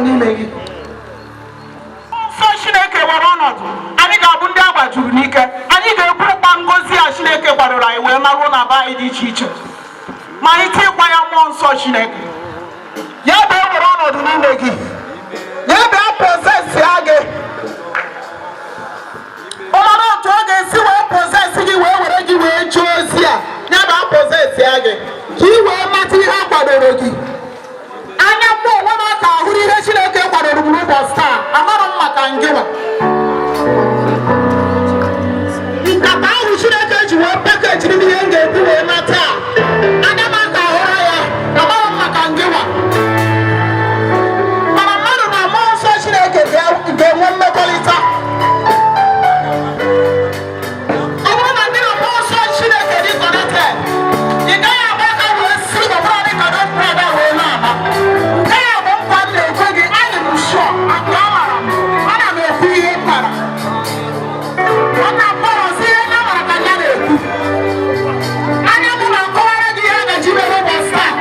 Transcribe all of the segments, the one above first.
n'ime gị. Nsọ Chineke were ọnọdụ, anyị ga-abụ ndị agbajuru n'ike. Anyị ga-ekwurukwa ngozi a Chineke kwadoro anyị wee maruo na be anyị dị iche iche. Ma anyị tikwa ya mmụọ nsọ Chineke. Ya bịa were ọnọdụ n'ime gị. Ya bịa posesia gị. Ọmara otu ọ ga-esi wee posesi gị wee were gị wee jụọ ozi a. Ya bịa posesia gị. Ka ị wee mata ihe a kwadoro gị. Anya mmụọ onwe m aka ahụrụ ihe Chineke kwadoro m n'ụbọchị taa. Amara m maka ngịwa. Nkata ahụ Chineke ji wee pakejiri m ihe m ga-ebu wee mata. Anya m aka ahụrụ ya. Amara m maka ngịwa. Mana mmadụ na mmụọ nsọ Chineke ga-enwe mmekọrịta. Ọ bụrụ na ndị na mmụọ nsọ Chineke dị connected, ị gaghị agba aka wee si n'ọbụla dị ka don't brother wee na-ama. Nke a bụ nkwa m na-ekwe gị, anyị bụ sure, akụ amara m, ana m ekwu ihe m mara. Ọ na-akpọrọ si ihe ndị amara ka ya na-ekwu. Anya m na-akọwara gị ihe a ga-eji mere ụbọchị taa.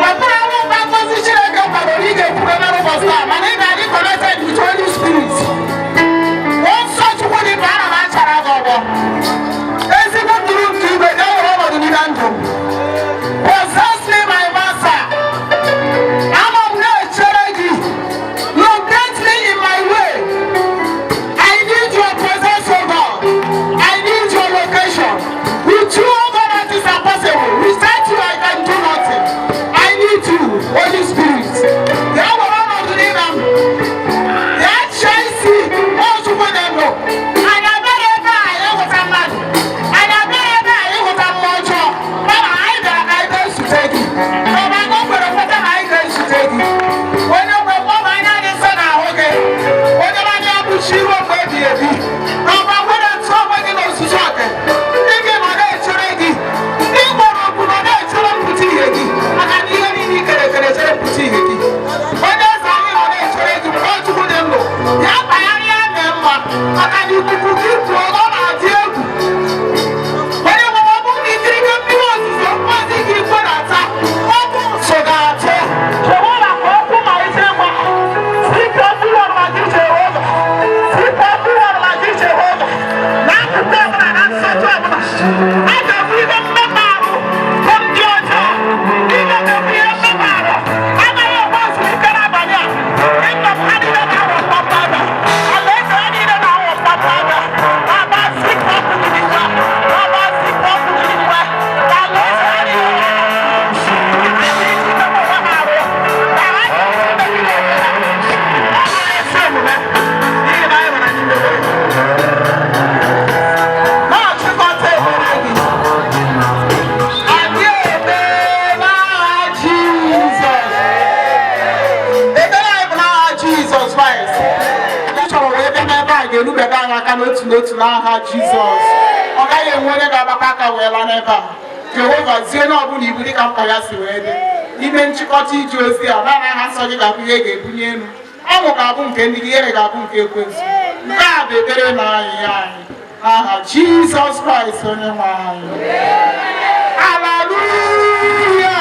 Ọ bụrụ ọrụ mgbe ngozi Chineke kwadoro ị ga-ekwube mere ụbọchị taa, mana ị ga-adị connected with Holy Spirit. Nsọ Chukwu dị ka ana m achara gị ọgbọ. Ezigbo mkpụrụ nke igwe ga-ewere ọnọdụ n'ime ndụ m. Possess me, my master. Ama m na-echere gị. Locate me in my way. I need your presence, O God. I need your location. With you, O God, that is impossible. Without you, I can do nothing. I need you, Holy Spirit. Ya were ọnọdụ n'ime m. Ya chee isi, ọ Chukwu dị ndụ. Anyị abịara ebe a ịhụta mmadụ. Anyị abịara ebe a ịhụta mmụọ ọjọọ. Mana anyị bịara ka anyị ga-ezute gị. Ọba anyị kwere kweta na anyị ga-ezute gị. Onye nwe mgbanwe anya dị nsọ n'ahụ gị. Onye anya abụchi ruo mgbe ebighị ebi. Ọba nwere ntụ onwe gị n'ozuzu oke. Ndị gị nọ na-echere gị. Ndị gbara okwu nọ na-echere mpụta ihe gị. Maka na ihe niile i kere ekere chere mpụta ihe gị. Onye eze anyị nọ na-echere gị mgbe ọ Chukwu dị ndụ. Ya kpagharịa mee mma. Maka na ikuku gị pụọ ọ na-adị egwu. Onye nwe ọ bụrụ na ikiri gị mmiri ozuzo mkpọzi gị kwenata. Ọkụ nso ga-atụ. Jehova ka okwu malite gba. Site mmiri ọrụma gị Jehova. Site mmiri ọrụma gị Jehova. N'akụkụ ọbụla na nsọtụ ọbụla. A ga-abụ ihe mmekpa ahụ bụ ndị ọjọọ. Ị ga-abụ ihe mmekpa ahụ. Agaghị enwe ezumike n'abalị a. Ịnọpụ ha niile na-awọ mkpamkpa. Alaeze ha niile na-awọ mkpamkpa. Aba sikwa ọkụ gị n'ikwe. Aba sikwa ọkụ gị n'ikwe. Alaeze ha niile ga-erubega anyị aka n'otu n'otu n'aha Jizọs. Ọ gaghị enwe onye ga-agbakọ aka wee laa n'ebe a. Jehova zie na ọbụla ibu dịka mkpa ya si wee dị. Ime nchịkọta ije ozi a naanị aha nsọ gị ga-abụ ihe ga-ebunye elu. Ọṅụ ga-abụ nke ndị gị, ihere ga-abụ nke ekwensu. Nke a bụ ekpere na anyị n'aha Jizọs Kraịst onye nwe anyị. Haleluya.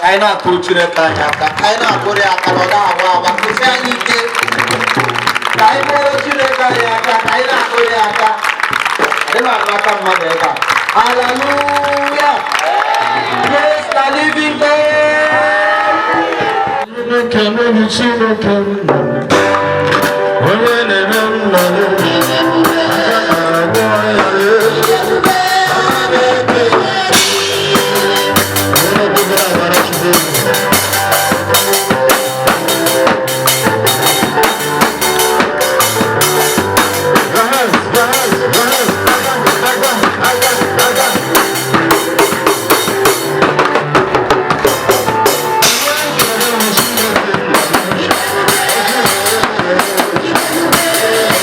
Anyị na-akụrụ Chineke anyị aka, anyị na-akụrụ ya aka na ọ na-agba agba, kwụsị anyị ike. Ka anyị kụrụ Chineke anyị aka, ka anyị na-akụrụ ya aka. Anyị na-akụ aka mmadụ ebe a. Hallelujah! Praise the living God! Chineke mere Chineke mere. Onye na-eme mmadụ. Yeah.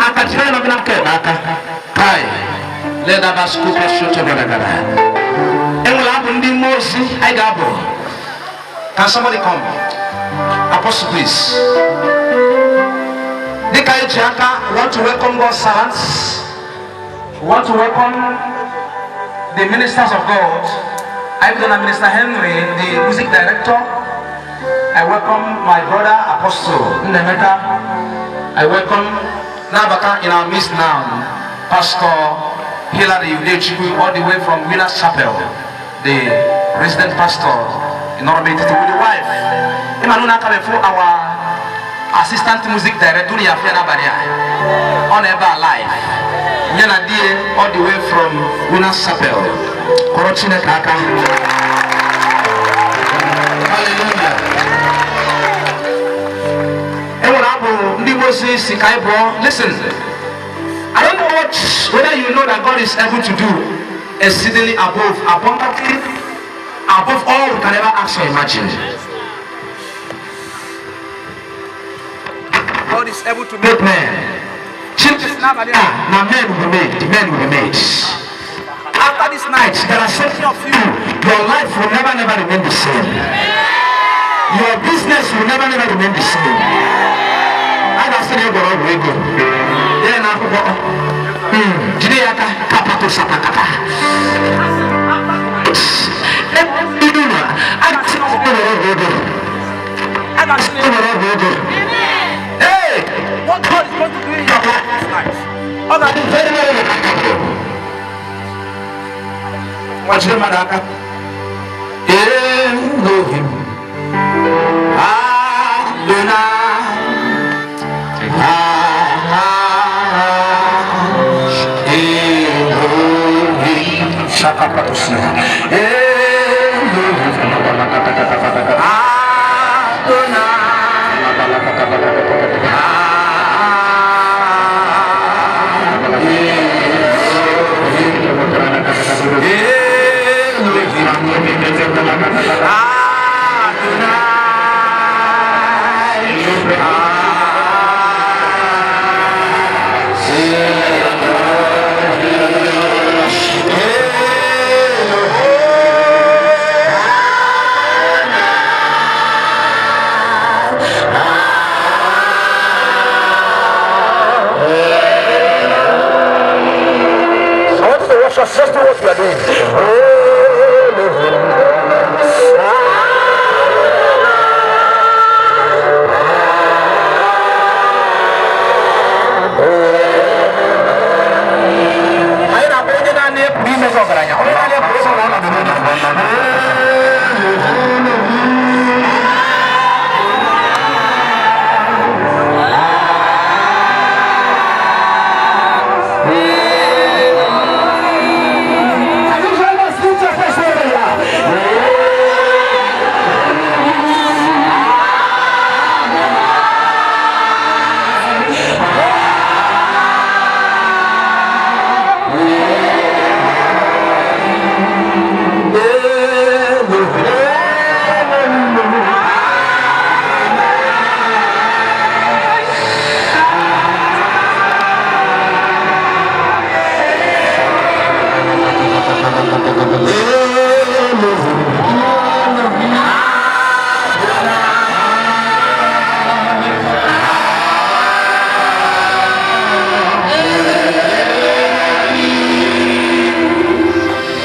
akachana na mke aka kai leda basku pesho bagara enwala bu ndi mosi I gabo. Can somebody come? Apostle, please. Nikai Jaka want to welcome God's servants. Want to welcome the ministers of God. I'm gonna Minister Henry, the music director. I welcome my brother Apostle Nemeka. I welcome Nabaka in our midst now, Pastor Hilary Udechiku, all the way from Winners Chapel, the resident pastor. With the wife, Emmanuel Kabefo, our assistant music director, on ever live. Yana die all the way from Winners Chapel. Korochine Kaka. Hallelujah. Listen, I don't know whether you know that God is able to do exceedingly abundantly. Above all we can ever ask or imagine. God is able to make men. Children now men will be made. The men will be made. After this night, there are certain of you, your life will never remain the same. Your business will never remain the same. I don't say you go on radio. Then I go. Jideyaka kapato sapakata. Hey, what God is going to do in your life this night? All of you very Watch him, Madaka. Elohim, Adonai, Elohim, Shakapatusna. Just do what we are doing.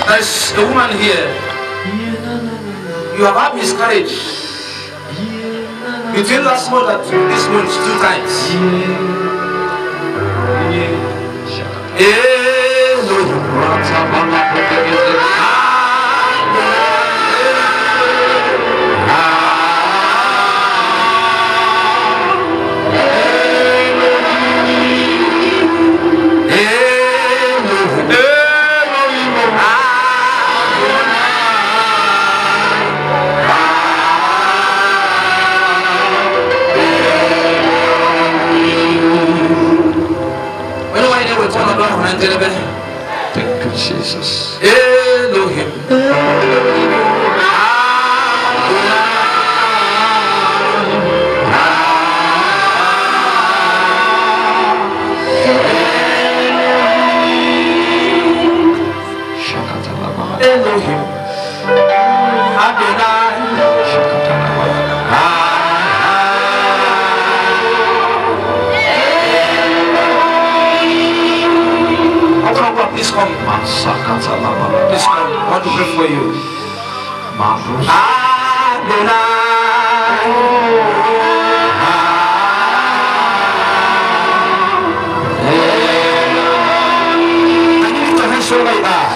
There's a woman here. You have had miscarriage between last month and this month 2 times. Thank you, Jesus. Elohim. Elohim, Adonai. Please come. Please come. I want to pray for you. Adonai. Can you lift your hands so like that?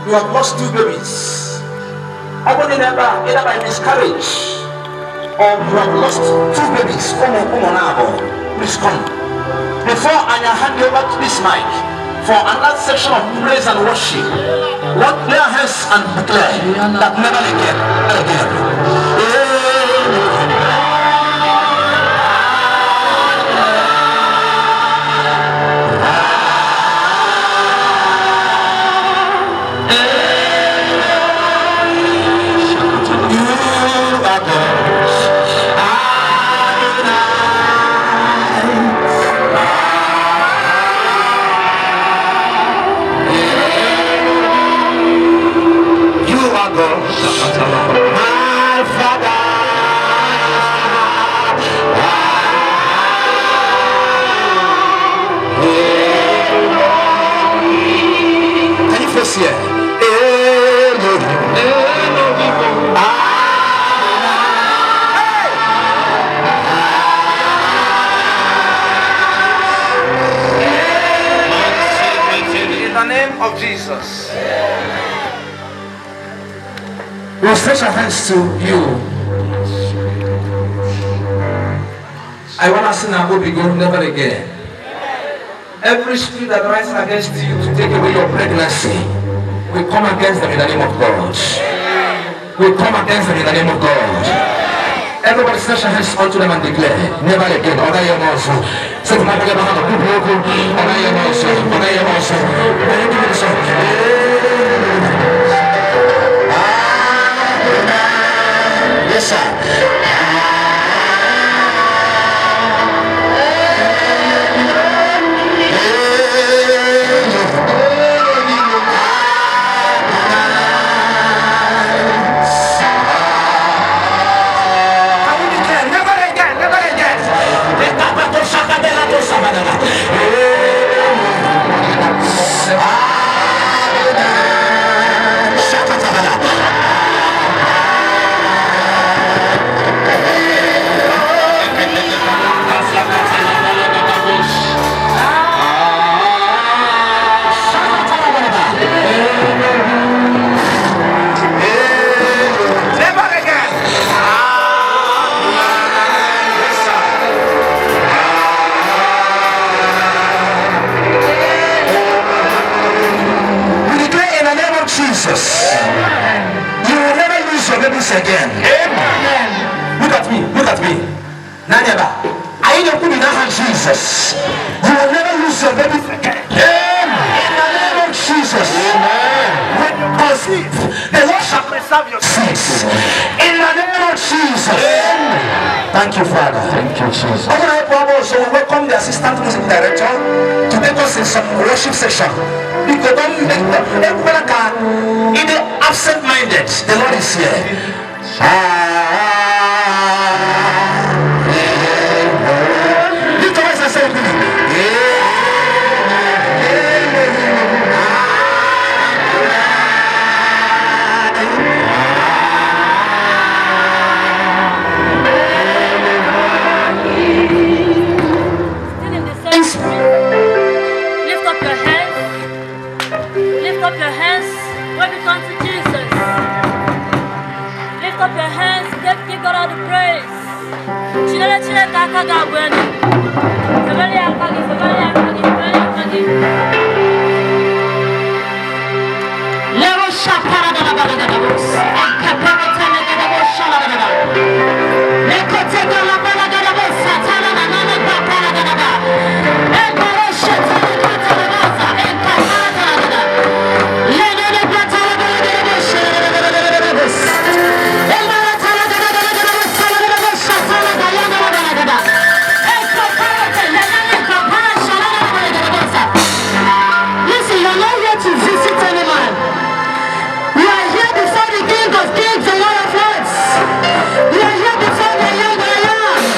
You have lost 2 babies. Either by miscarriage, or you have lost 2 babies. Please come. Before I hand you over to this mic for another section of praise and worship, let lay our hands and declare that never again. Of Jesus. We'll stretch our hands to you. I want to sing a will be good never again. Every spirit that rises against you to take away your pregnancy, we come against them in the name of God. We come against them in the name of God. Everybody stretch your hands unto them and declare, never again. Order your mouth. Say to my brother, order your mouth. Order your mouth. Yes, sir. Jesus. You will never lose your babies again. Amen. Look at me. Look at me. Nanyaba. I know put in the hand Jesus. You will never lose your babies again. Amen. In the name of Jesus. Amen. When you conceive, the Lord shall preserve your seeds. In the name of Jesus. Amen. Thank you, Father. Thank you, Jesus. So we welcome the assistant music director to take us in some worship session. Because don't make in the absent-minded, the Lord is here. King of Kings and Lord of Lords. We are here before the young and young.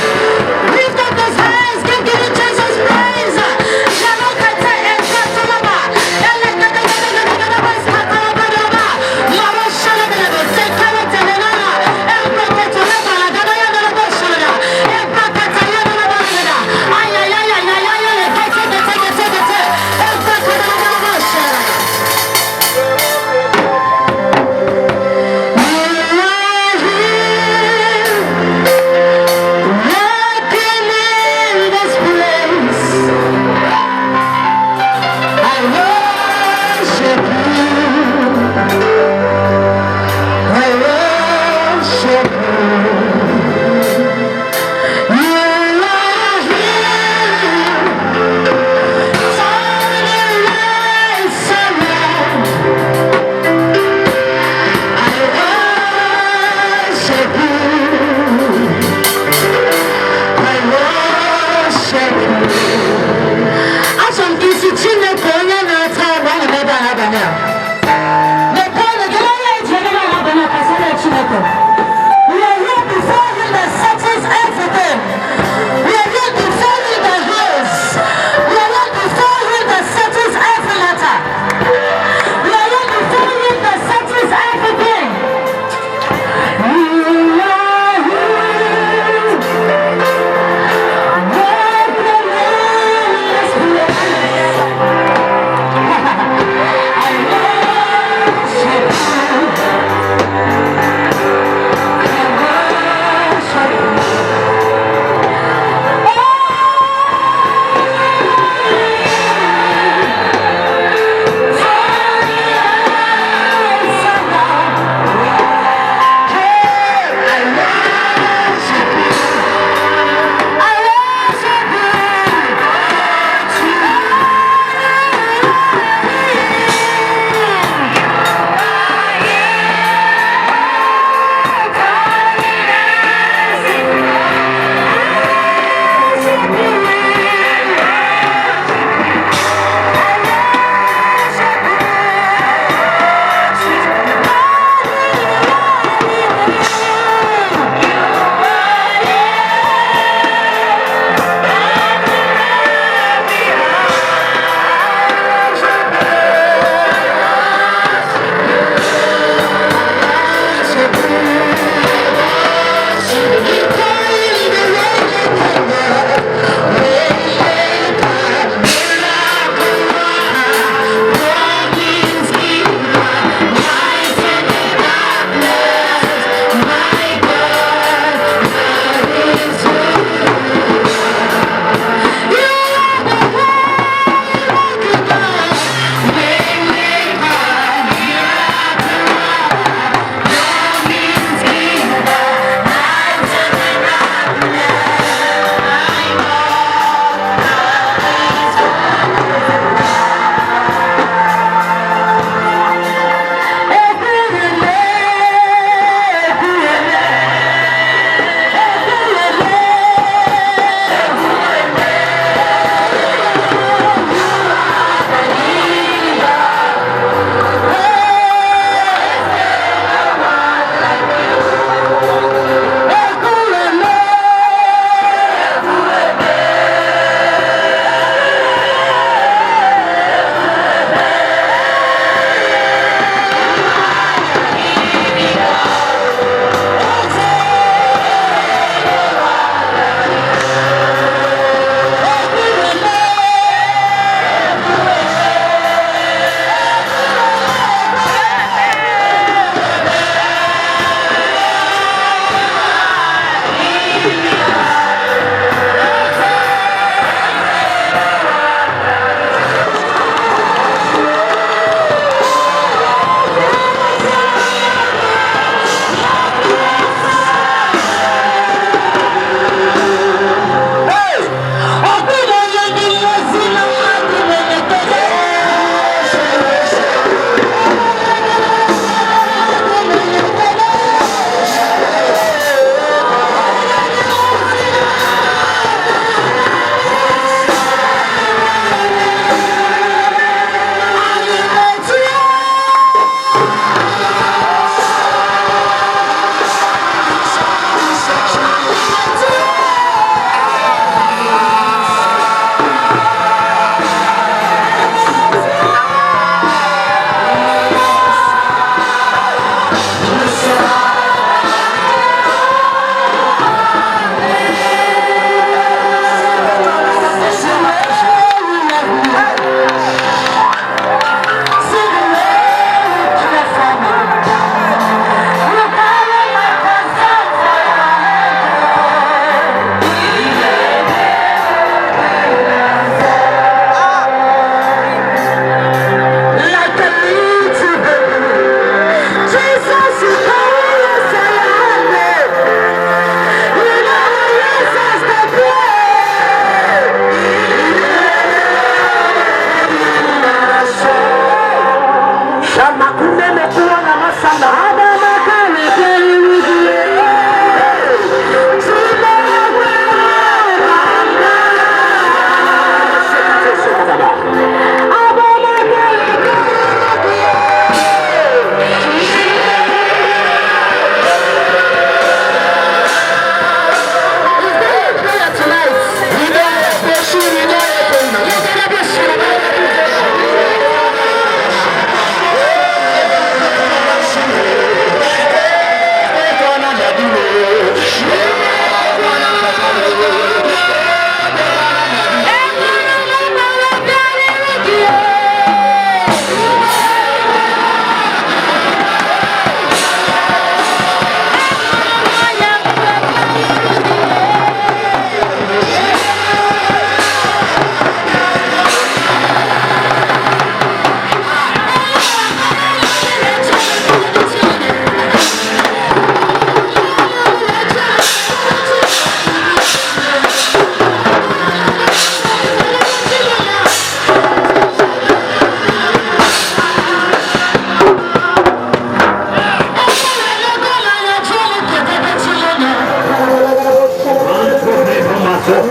In Jesus'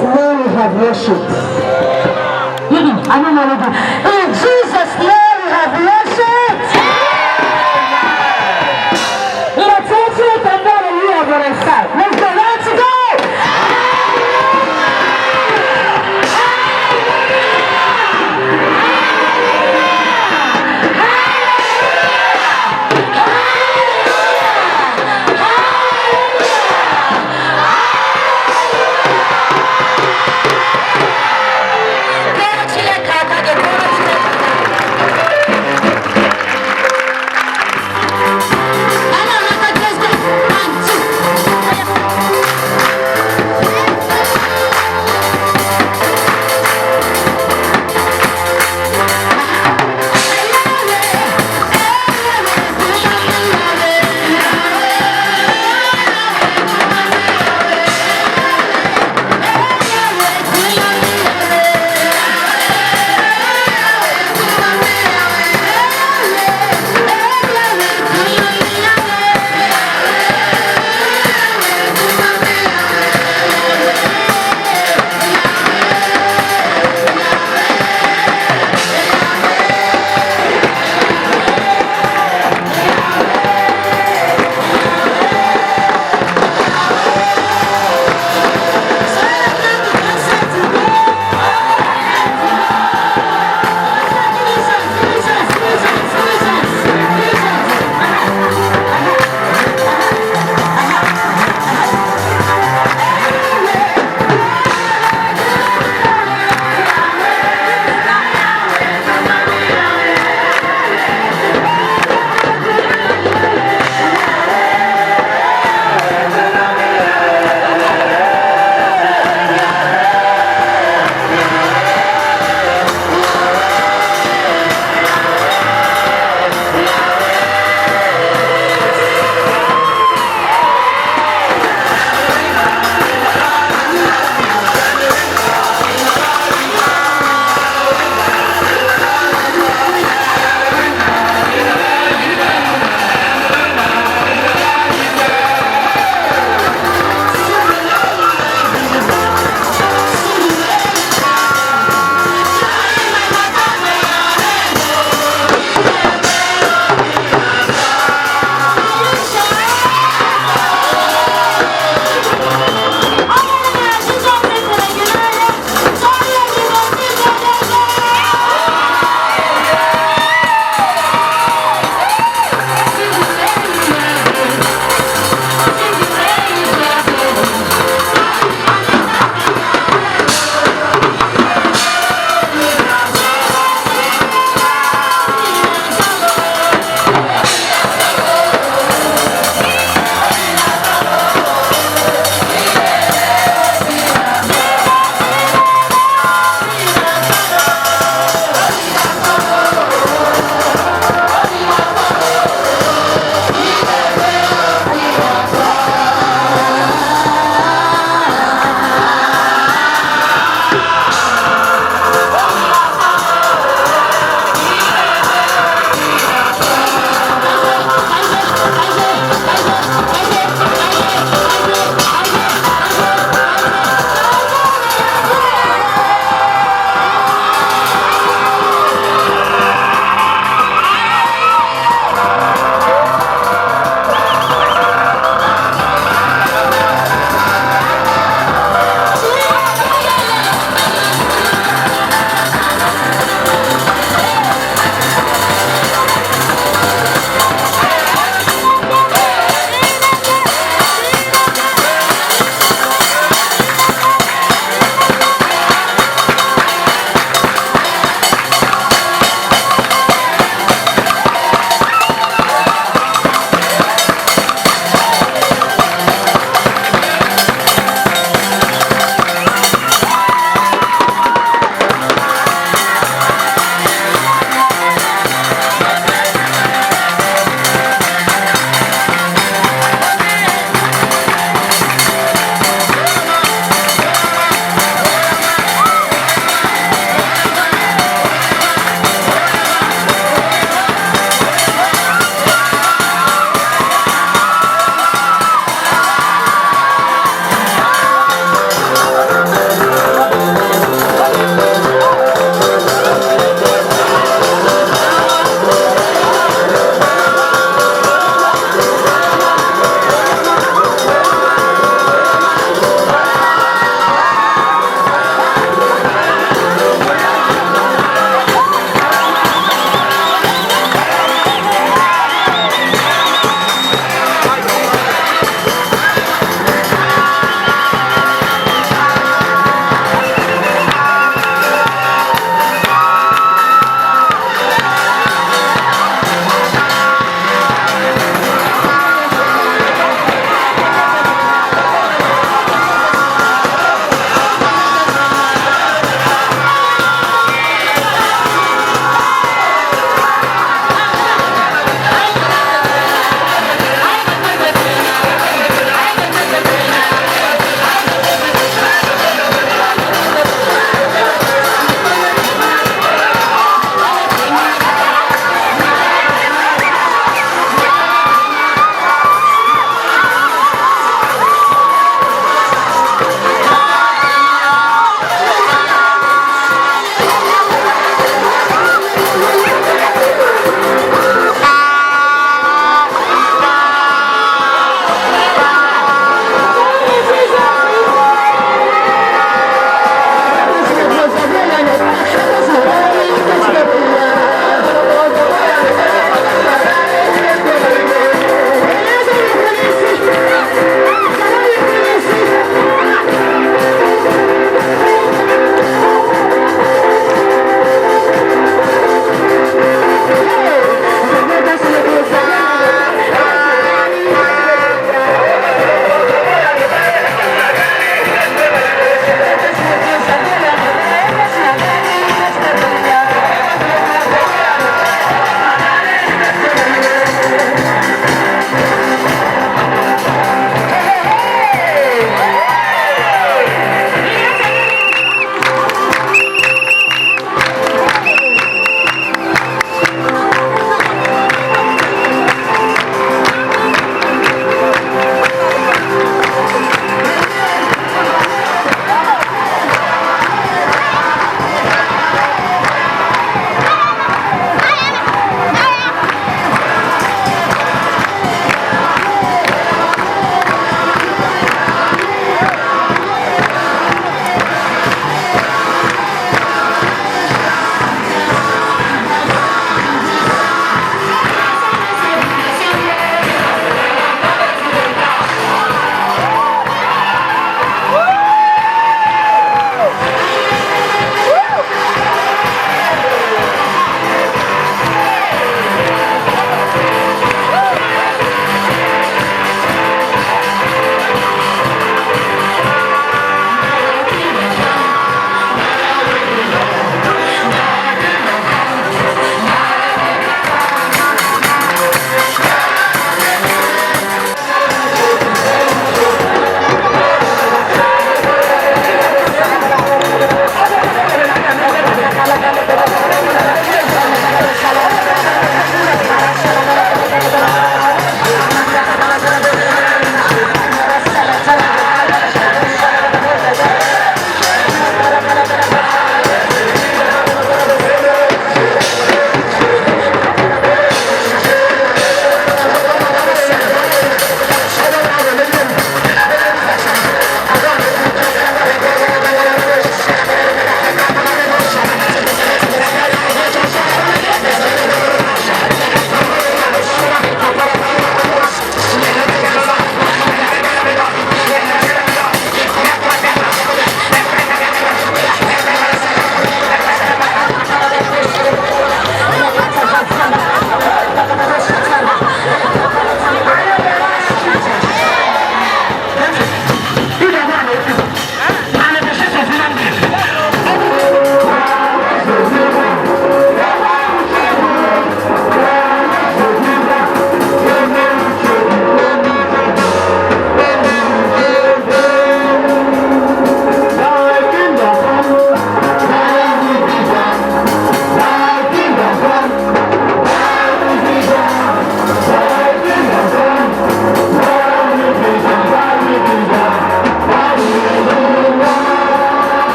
name we have worshipped. I don't know what. In Jesus' name we have worshipped. Let's all take another year on our side. Let's go. Let's go.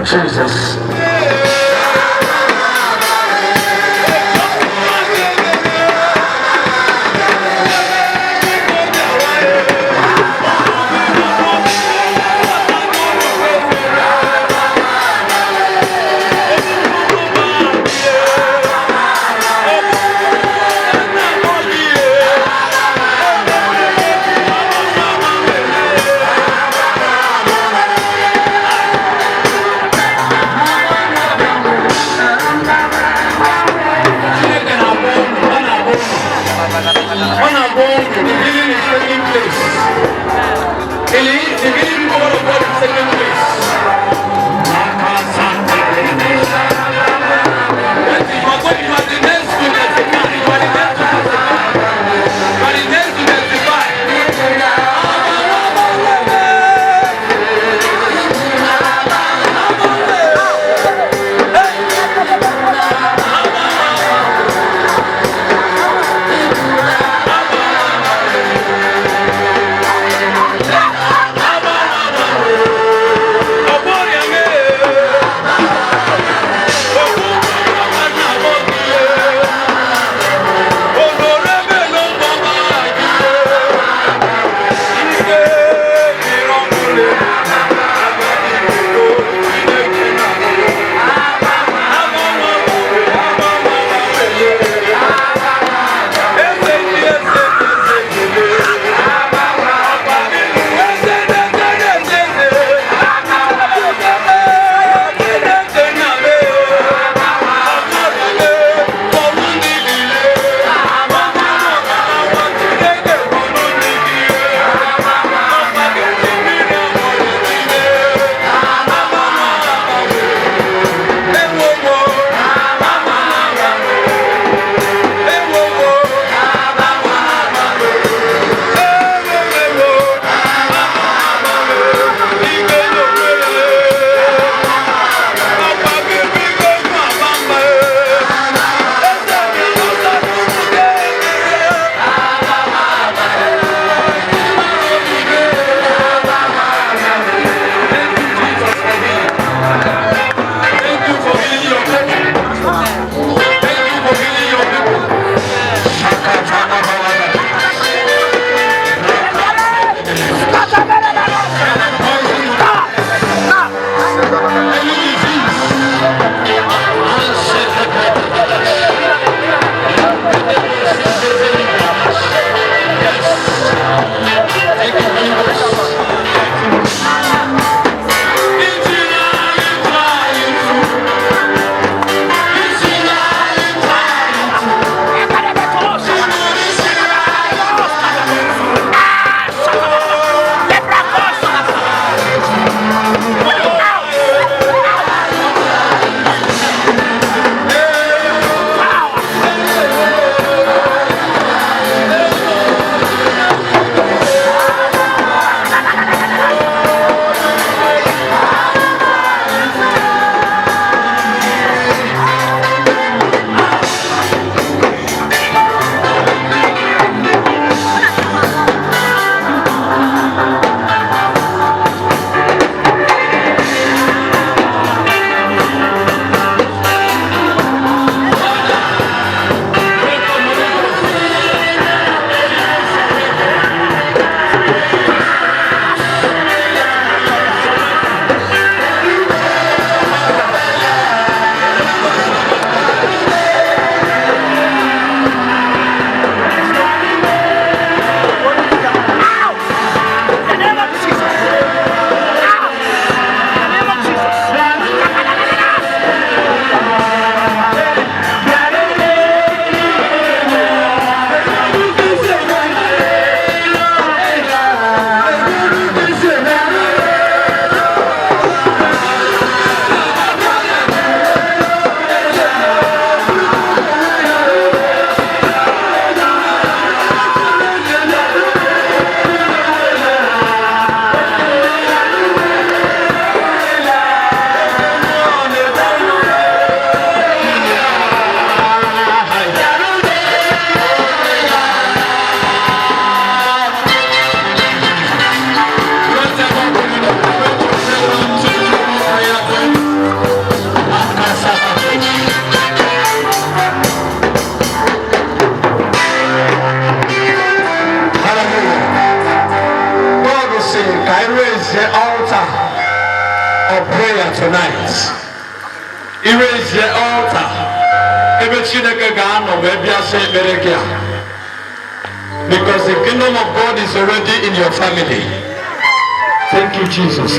Jesus. tonight. Erase the altar. Because the kingdom of God is already in your family. Thank you, Jesus.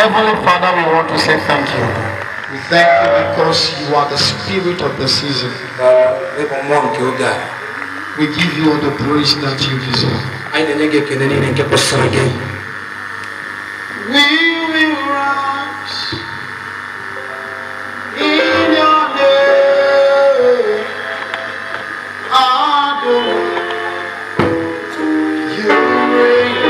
Heavenly Father, we want to say thank you. We thank you because you are the spirit of the season. We give you all the praise that you deserve. We will rise in your name. Adonai, you reign.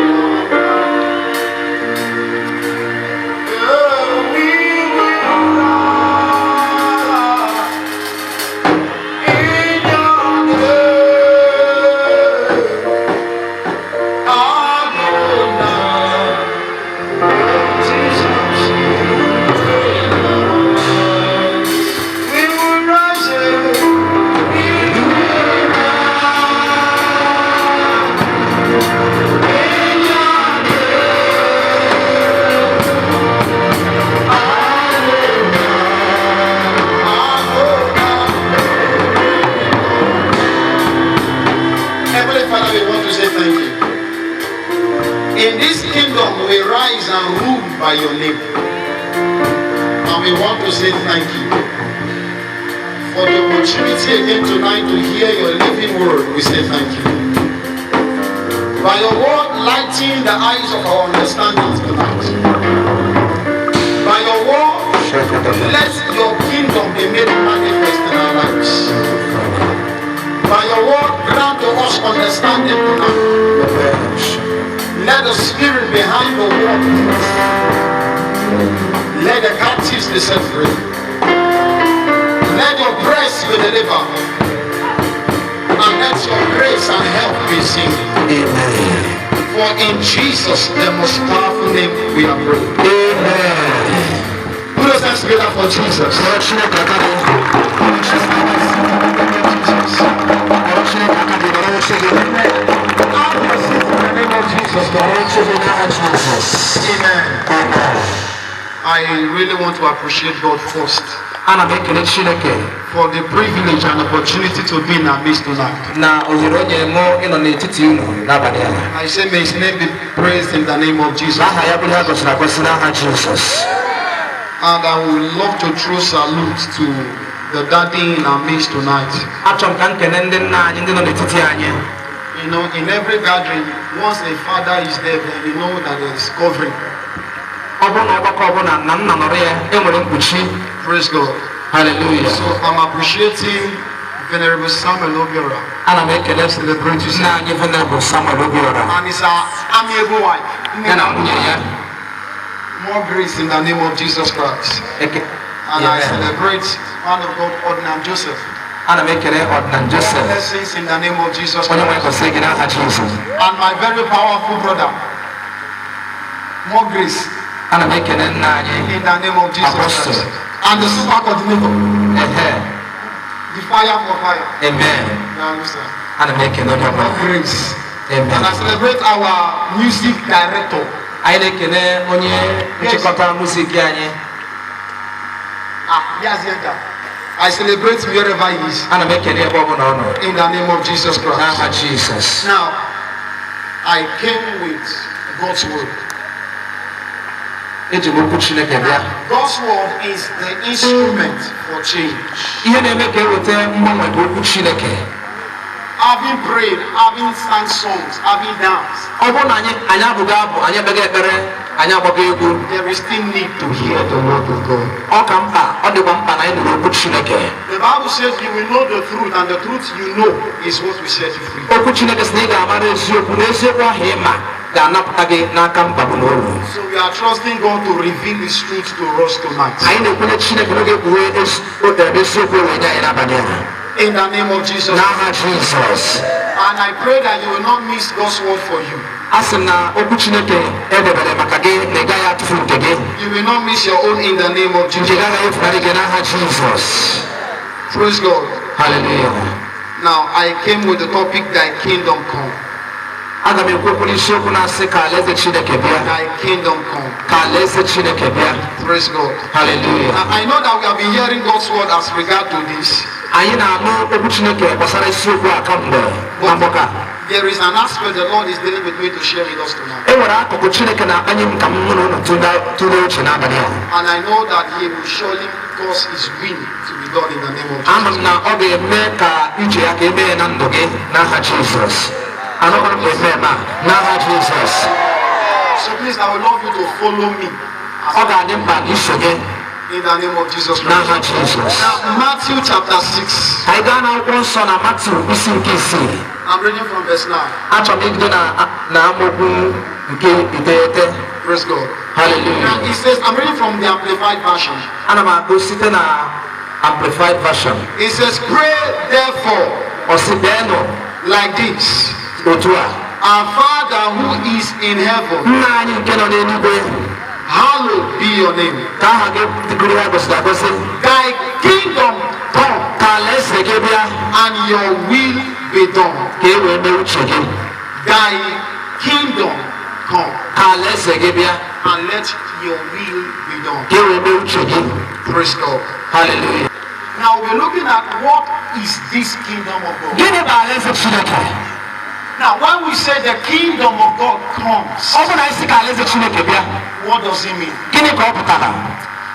In this kingdom, we rise and rule by your name. And we want to say thank you for the opportunity again tonight to hear your living word. We say thank you. By your word, lighting the eyes of our understanding tonight. By your word, let your kingdom be made manifest in our lives. By your word, grant to us understanding tonight. Let the spirit behind the word. Let the captives be set free. Let your praise be delivered. And let your grace and help be seen. Amen. For in Jesus, the most powerful name, we are praying. Amen. Put us hands together for Jesus. Amen. I really want to appreciate God first for the privilege and opportunity to be in our midst tonight. I say may his name be praised in the name of Jesus. And I would love to throw salute to the daddy in our midst tonight. You know, in every gathering, once a father is there, then you know that there is covering. Praise God. Hallelujah. So I'm appreciating Venerable Samuel Obiora. And his amiable wife. More grace in the name of Jesus Christ. And I celebrate man of God, Anam Joseph. More blessings in the name of Jesus Christ. And my very powerful brother. More grace in the name of Jesus Christ. And the super coordinator. The fire for fire. Amen. You understand? More grace. Amen. And I celebrate our music director. I celebrate wherever he is. In the name of Jesus Christ. Now, I came with God's word. God's word is the instrument for change. Having prayed, having sang songs, having danced, there is still need to hear the word of God. The Bible says you will know the truth, and the truth you know is what will set you free. So we are trusting God to reveal His truth to us tonight. In the name of Jesus. And I pray that you will not miss God's word for you. You will not miss your own in the name of Jesus. Praise God. Hallelujah. Now I came with the topic Thy kingdom come. Thy kingdom come. Praise God. Hallelujah. Now, I know that we have been hearing God's word as regard to this. There is an aspect the Lord is dealing with me to share with us tonight. And I know that He will surely cause His will to be done in the name of Jesus. So please, I would love you to follow me. In the name of Jesus Christ. Now, Matthew chapter 6. I'm reading from verse 9. Praise God. Hallelujah. Now it says, I'm reading from the Amplified Version. It says, pray therefore like this. Our Father who is in heaven, hallowed be your name. Thy kingdom come, and your will be done. Thy kingdom come, and let your will be done. Praise God. Hallelujah. Now we're looking at what is this kingdom of God. Now when we say the kingdom of God comes, what does it mean?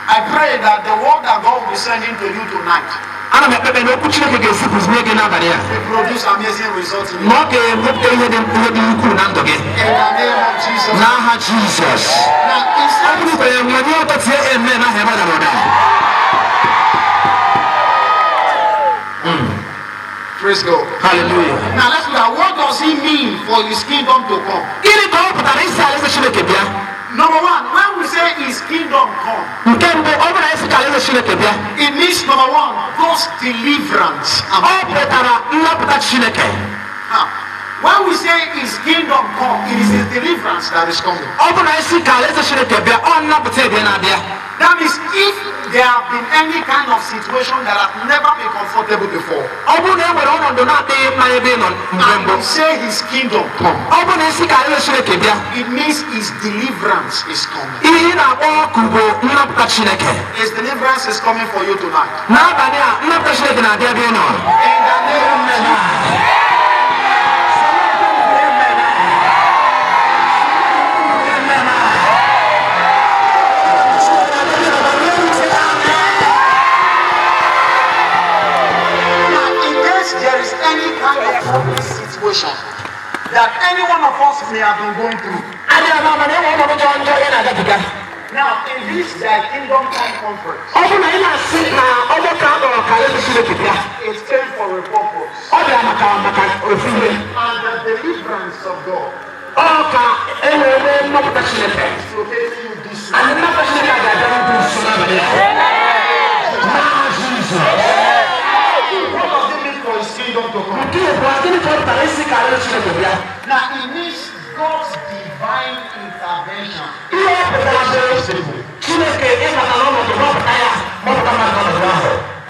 I pray that the word that God will be sending to you tonight will produce amazing results in your life. In the name of Jesus. Now praise God. Hallelujah. Now let's look at what does does he mean for his kingdom to come? Number one, when we say his kingdom come, it means number one, God's deliverance. Now, when we say his kingdom come, it is his deliverance that is coming. That means if there have been any kind of situation that has never been comfortable before, and we say his kingdom come, it means his deliverance is coming. His deliverance is coming for you tonight. In the name of Jesus. Situation that any one of us may have been going through. Now, in this Kingdom Come Conference, it's came for a purpose. And the deliverance of God is locating you this kingdom to come. Now it needs God's divine intervention.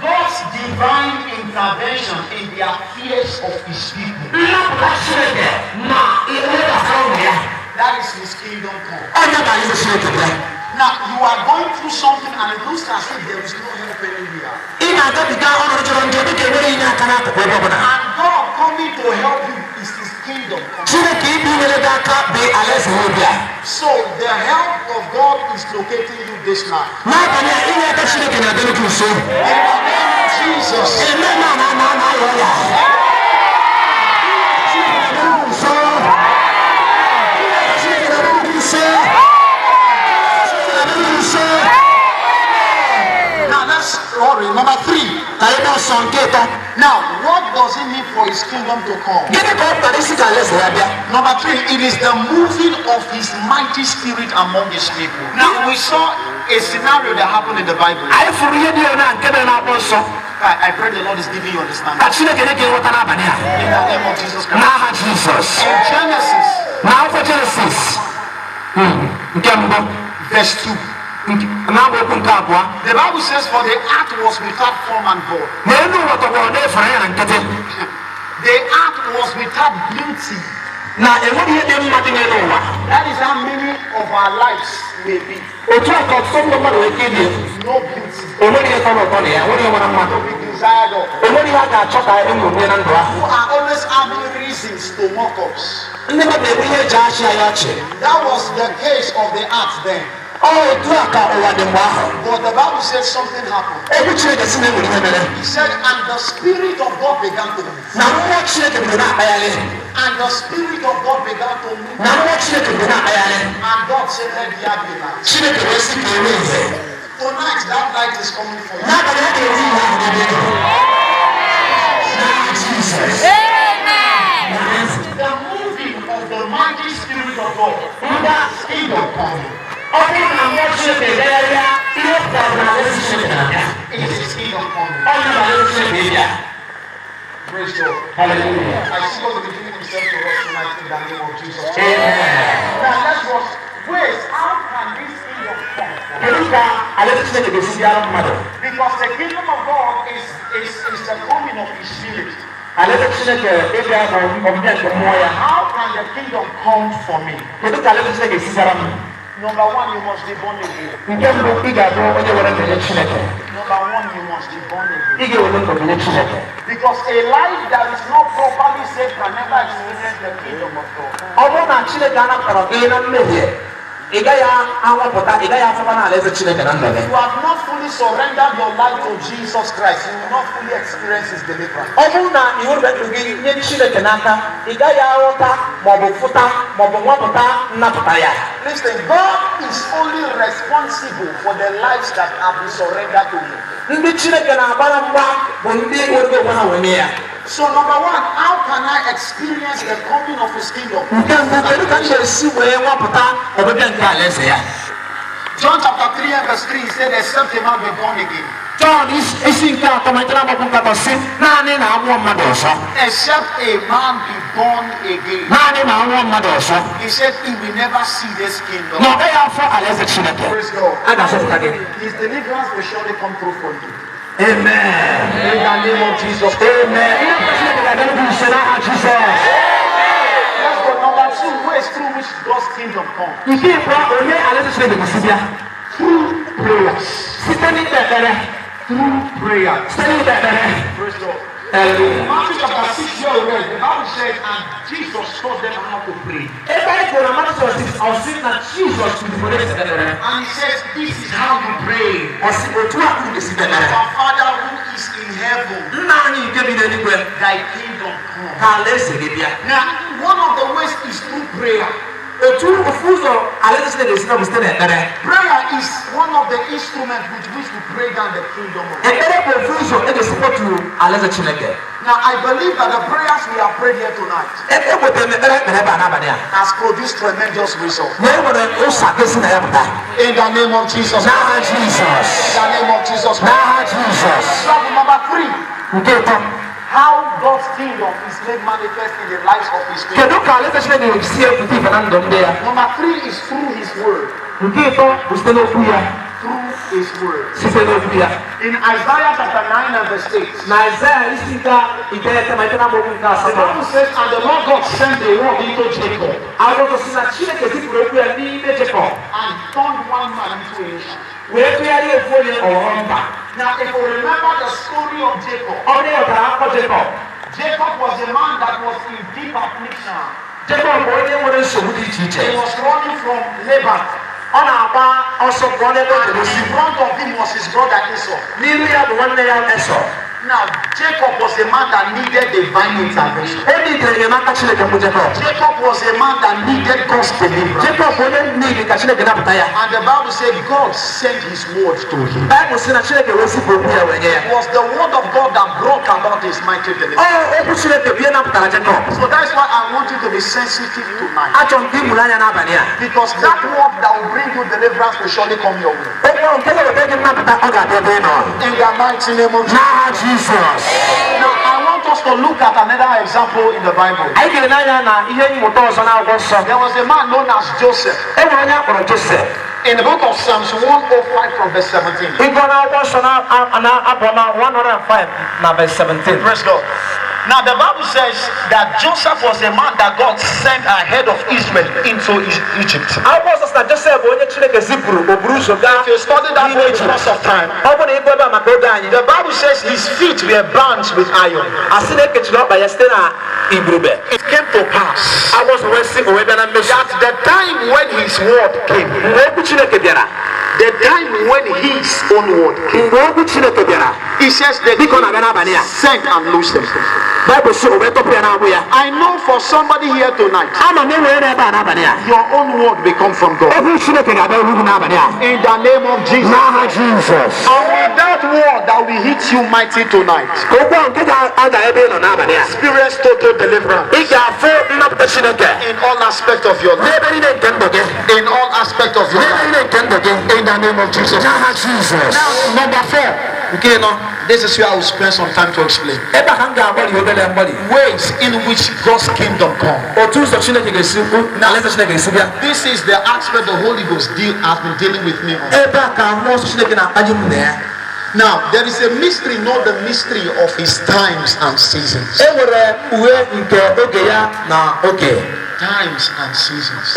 God's divine intervention in the affairs of his people. That is his kingdom come. Now you are going through something and it looks as if there is no help anywhere. And God coming to help you is his kingdom. So the help of God is locating you this night. In the name of Jesus. Number three. Now, what does it mean for his kingdom to come? Number three, it is the moving of his mighty spirit among his people. Now, we saw a scenario that happened in the Bible. I pray the Lord is giving you understanding. In the name of Jesus Christ. In Genesis, verse 2. The Bible says, for the earth was without form and void. The earth was without beauty. That is how many of our lives may be. No beauty. To be desired of. Who are always having reasons to mock us. That was the case of the earth then. But the Bible says something happened. He said, and the Spirit of God began to move. And the Spirit of God began to move. And God said, let there be light. Tonight, that light is coming for you. The moving of the mighty Spirit of God. That's kingdom coming. It is his kingdom coming. Praise God. Hallelujah. I see God beginning himself to us tonight in the name of Jesus. Amen. Now let's watch. Wait, how can this kingdom come? Because the kingdom of God is the coming of his spirit. How can the kingdom come for me? Number one, you must be born again. Number one, you must be born again. Because a life that is not properly saved can never experience the kingdom of God. You have not fully surrendered your life to Jesus Christ. You will not fully experience his deliverance. Listen, God is only responsible for the lives that have been surrendered to him. So number one, how can I experience the coming of his kingdom? John chapter 3 and verse 3 said, except a man be born again. John except a man be born again. He said he will never see this kingdom. Praise God. His deliverance will surely come through for you. Amen. In the name of Jesus. Amen. Let's go. Number two, ways through which God's kingdom comes. Through prayers. Through prayers. Praise God. Matthew chapter 6, the Bible says, and Jesus taught them how to pray. And he says, this is how you pray. Our Father who is in heaven, thy kingdom come. Now, one of the ways is through prayer. Prayer is one of the instruments with which to pray down the kingdom of God. Now I believe that the prayers we have prayed here tonight has produced tremendous results. In the name of Jesus. In the name of Jesus. Number three. How God's kingdom is made manifest in the lives of his people. Number three is through his word. Through his word. In Isaiah chapter 9 and verse 8. The Bible says, and the Lord God sent the word into Jacob. And turned one man into a nation. Now, if you remember the story of Jacob, Jacob was a man that was in deep affliction. He was running from Laban. And in front of him was his brother Esau. Now, Jacob was a man that needed divine intervention. Jacob was a man that needed God's deliverance. And the Bible said God sent his word to him. It was the word of God that brought about his mighty deliverance. So that's why I want you to be sensitive tonight. Because that word that will bring you deliverance will surely come your way. In the mighty name of Jesus. Now I want us to look at another example in the Bible. There was a man known as Joseph. In the book of Psalms 105 from verse 17. Praise God. Now the Bible says that Joseph was a man that God sent ahead of Israel into Egypt. If you study that way because of time, the Bible says his feet were bound with iron. It came to pass that the time when his word came, the time when his own word came, he says that he sent and loosed them. I know for somebody here tonight, your own word will come from God. In the name of Jesus. And with that word that will hit you mighty tonight, experience total deliverance in all aspects of your life. In all aspects of your life. In the name of Jesus. Now, number 4. Okay, now this is where I will spend some time to explain ways in which God's kingdom comes. Now, this is the aspect the Holy Ghost has been dealing with me on. Now, there is a mystery, not the mystery of his times and seasons. Times and seasons.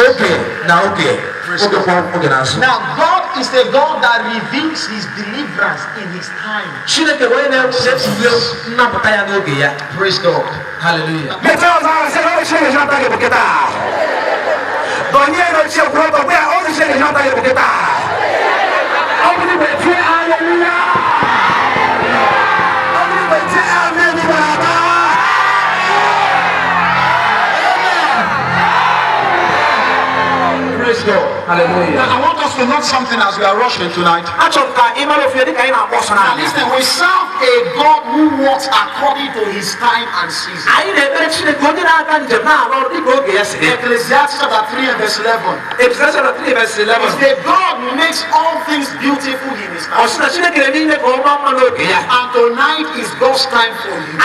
Now God is a God that reveals his deliverance in his time. Praise God. Hallelujah. Praise God. Hallelujah. Now I want us to note something as we are rushing tonight. Now listen, we serve a God who works according to his time and season. Ecclesiastes chapter 3 and verse 11. Is the God who makes all things beautiful in his time. And tonight is God's time for you.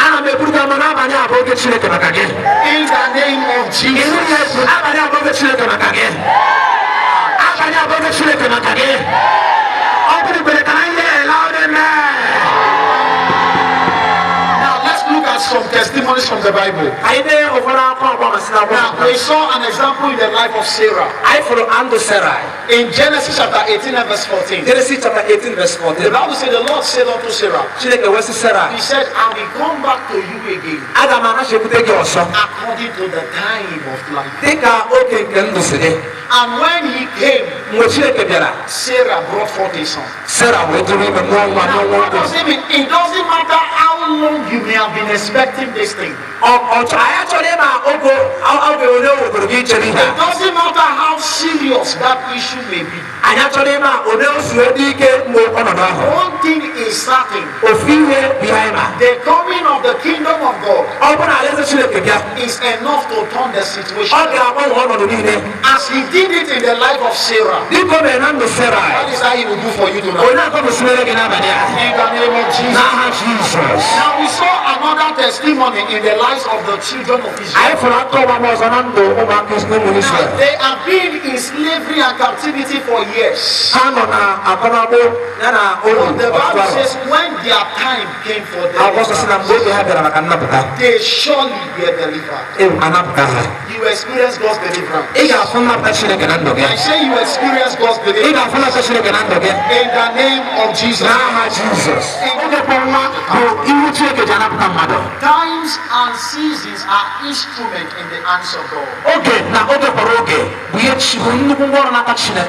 In the name of Jesus. Some testimonies from the Bible. Now, we saw an example in the life of Sarah. In Genesis chapter 18 and verse 14. The Bible said the Lord said unto Sarah, he said, I will come back to you again according to the time of life. And when he came, Sarah brought forth a son. Now, what does it mean? It doesn't matter how long you may have been expecting this thing. It doesn't matter how serious that issue may be. One thing is certain. The coming of the kingdom of God is enough to turn the situation. As he did it in the life of Sarah, that is how he will do for you tonight. In the name of Jesus. Now we saw another testimony in the lives of the children of Israel. Now, they have been in slavery and captivity for years. But the Bible says when their time came for them, they surely were delivered. You experience God's deliverance. I say you experience God's deliverance. In the name of Jesus. Times and seasons are instruments in the hands of God.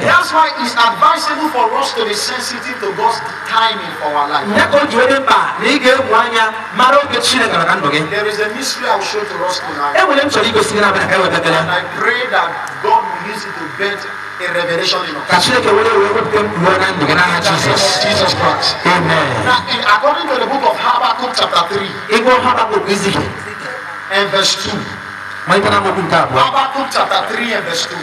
That's why it's advisable for us to be sensitive to God's timing for our life. There is a mystery I will show to us tonight. And I pray that God will use it to birth a revelation in us. Jesus Christ. Amen. Now, according to the book of Habakkuk chapter 3 and verse 2. Habakkuk chapter 3 and verse 2.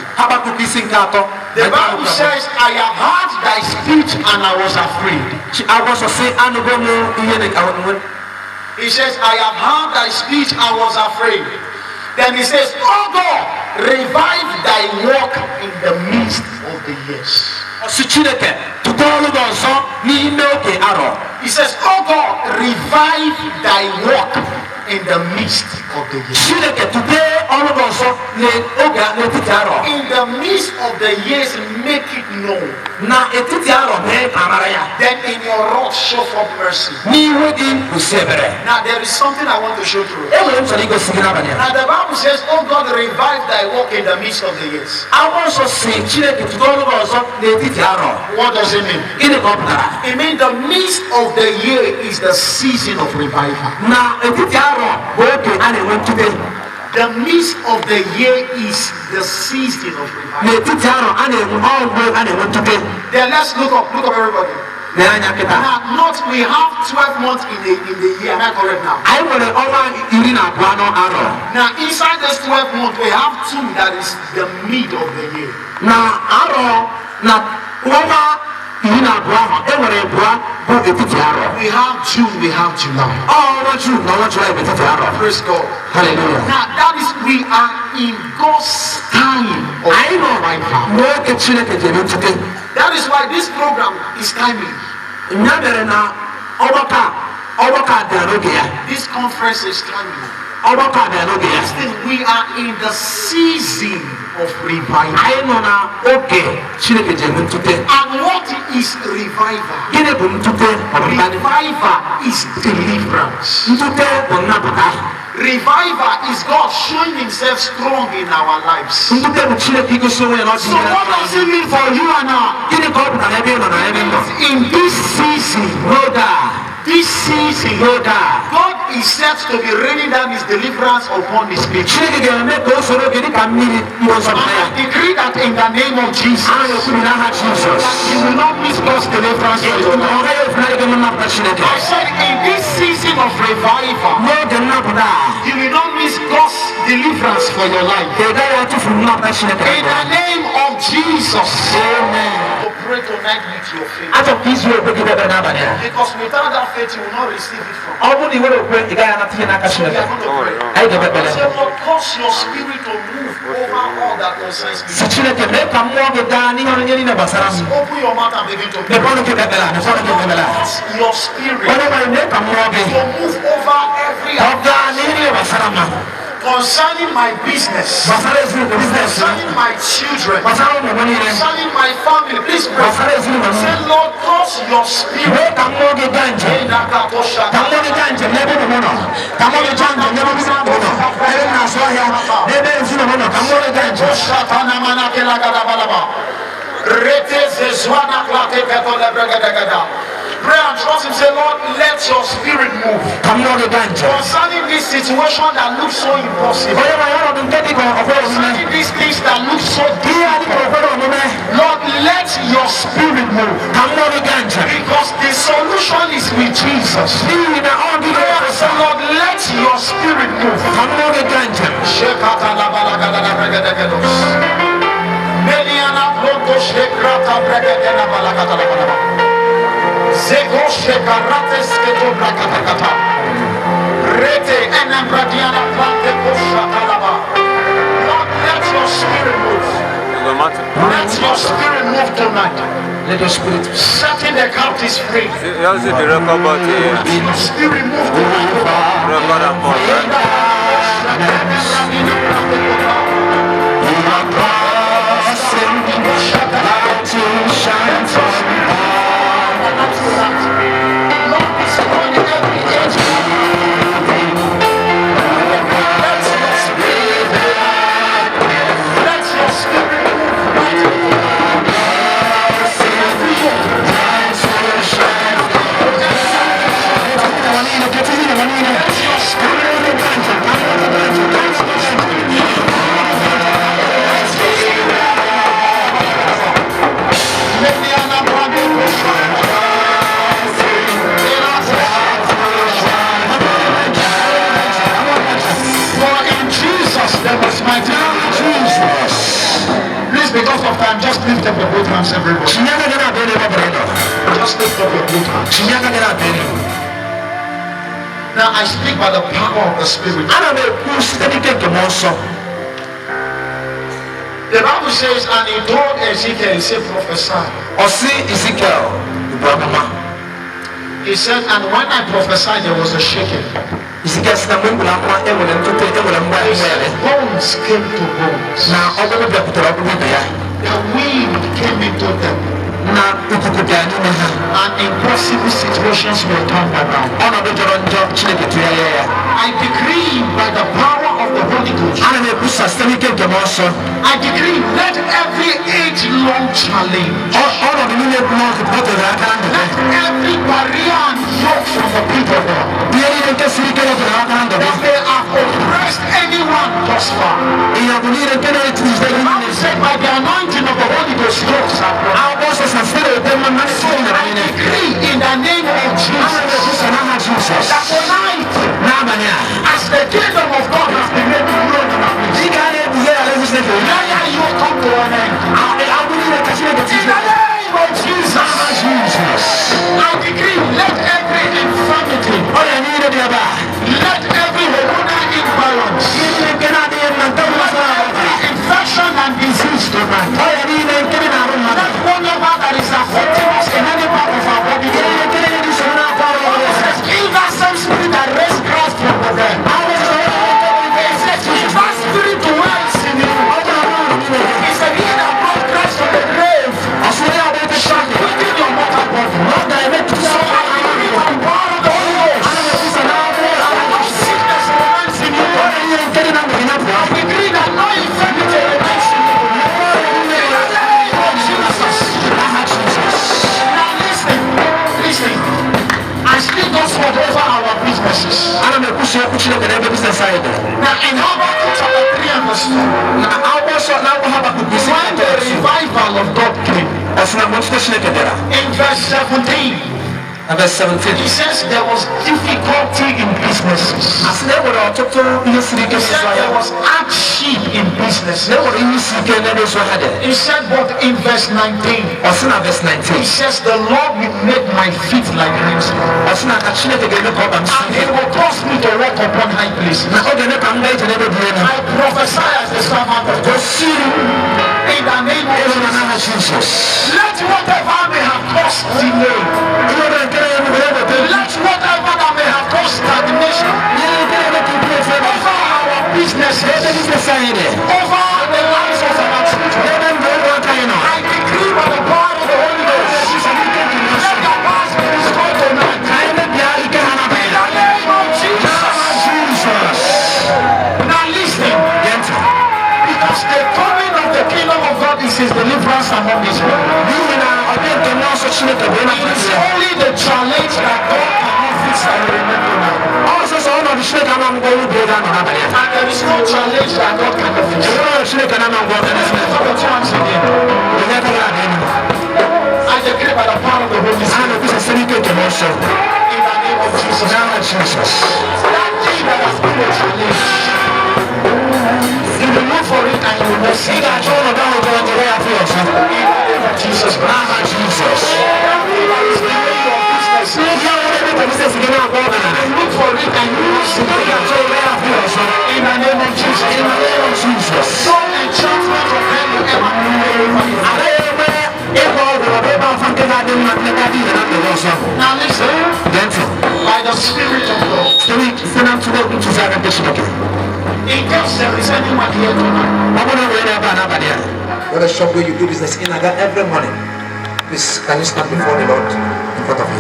The Bible says, I have heard thy speech and I was afraid. He says, I have heard thy speech, I was afraid. Then he says, oh God, revive thy work in the midst of the years. He says, oh God, revive thy work in the midst of the years. In the midst of the years, make it known. Then in your wrath, show forth mercy. Now there is something I want to show to you. Now the Bible says, oh God, revive thy work in the midst of the years. What does it mean? It means the midst of the year is the season of revival. The midst of the year is the season of revival. Then let's look up everybody. Now, note we have 12 months in the year. Am I correct now? Now, inside this 12 months, we have 2 that is the mid of the year. We have June, we have July. Praise God. Hallelujah. Now that is, we are in God's time of revival. That is why this program is timely. This conference is timely. We are in the season of revival. And what is revival? Revival is deliverance. Revival is God showing himself strong in our lives. So what does it mean for you and I? In this season, God is set to be raining down his deliverance upon his people. Chineke ga-eme ka o soro gị dịka mmiri ihe ọzọ And I decree that in the name of Jesus, a na-ekwu n'aha Jizọs. you will not miss God's deliverance for your Ọ life. gaghị efunarị gị nnapụta Chineke. I said in this season of revival, N'oge nnapụta a, you will not miss God's deliverance for your life. ị gaghị etufu nnapụta Chineke. In the name of Jesus. Amen. To pray tonight with your faith. Achọ ka izu okwe gị debe n'abalị a. Because without that faith, you will not receive it from Ọ bụrụ na i nwere okwe, ị gaghị anata ihe n'aka God. We Chineke. are going to pray. Anyị ga-ekpe ekpere. Say, Lord, cause your spirit to move over all that concerns me. Si Chineke mee ka mmụọ gị gaa n'ihe onye niile gbasara m. Open your mouth and begin to pray. Mepee ọnụ gị kpee ekpere a, mepee ọnụ gị kpee ekpere a. Cause your spirit Onye nwere mee ka mmụọ gị to move over every ka ọ gaa n'ihe niile gbasara m. concerning my business, Gbasara ezinụlọ biznes m. concerning my children, Gbasara ụmụ m niile. concerning my family. Please pray. Gbasara ezinụlọ m. Say, Lord, cause your spirit. Mee ka mmụọ gị gaa njem. Ka mmụọ gị gaa njem n'ebe ụmụ m nọ. Ka mmụọ gị gaa njem n'ebe ụmụ m nọ. Ebe m na-azụ ahịa, n'ebe ezinụlọ m nọ. Ka mmụọ gị gaa njem. Pray and trust him. Say, Lord, let your spirit move. Ka mmụọ gị gaa njem. Concerning this situation that looks so impossible. Onye nwere ọnọdụ nke dị ka ọ kwere omume. Concerning these things that look so Ihe dear. a dị ka ọ kwere omume. Lord, let your spirit move. Ka mmụọ gị gaa njem. Because the solution is with Jesus. N'ihi na ọ dị Pray and say, Lord, let your spirit move. ka mmụọ gị gaa njem. Meliana bloto shekrata bregedena balakatalabalaba. Zego shekarates keto brakatakata. Rete enembradiana plante koshakalaba. Lord, let your spirit move. Let your spirit move tonight. Let your spirit Setting the captives free. Your spirit move Your spirit move tonight. Because of time, just lift up your both hands, everybody. Just lift up your both hands. Now I speak by the power of the Spirit. The Bible says, and he told Ezekiel, he said, prophesy. He said, and when I prophesied, there was a shaking. His bones came to bones. The wind came into them. And impossible situations were turned around. I decree by the power of the Holy Ghost. I decree, let every age-long challenge, let every barrier and yoke from the people that they have oppressed anyone thus far. The Bible said by the anointing of the Holy Ghost, yokes are broken. So I decree in the name of Jesus that tonight, as the kingdom of God has been made known in our midst, let you come to an end. In the name of Jesus, I decree, let every infirmity, let every hormonal imbalance, every infection and disease tonight, let whatever that is affecting us Now in Habakkuk chapter 3 and verse 2, when the revival of God came, in verse 17, he says there was difficulty in businesses. He said there was hardship in business. He said, but in verse 19, he says the Lord will make my feet like crimson, and he will cause me to walk upon high places. I prophesy as the servant of God in the name of Jesus. Let whatever may have caused delay, let whatever that may have caused stagnation over our businesses, over the lives of our children, I decree by the power of the Holy Ghost, let the past be restored tonight. In the name of Jesus. Now listen, because the coming of the kingdom of God is his deliverance among his people. It is only the challenge that God cannot fix and remember now. And there is no challenge that God cannot fix. For the chance again. I decree by the power of the Holy Spirit. In the name of Jesus. That thing that has been a challenge, you will look for it and you will not see that. In the name of Jesus Christ. Look for it and you will see it. In the name of Jesus. No enchantment of hell will ever prevail over you. Now listen, by the Spirit of God, in case there is anyone here tonight, What a shop where you do business in Aga every morning. Please, can you stand before the Lord in front of you?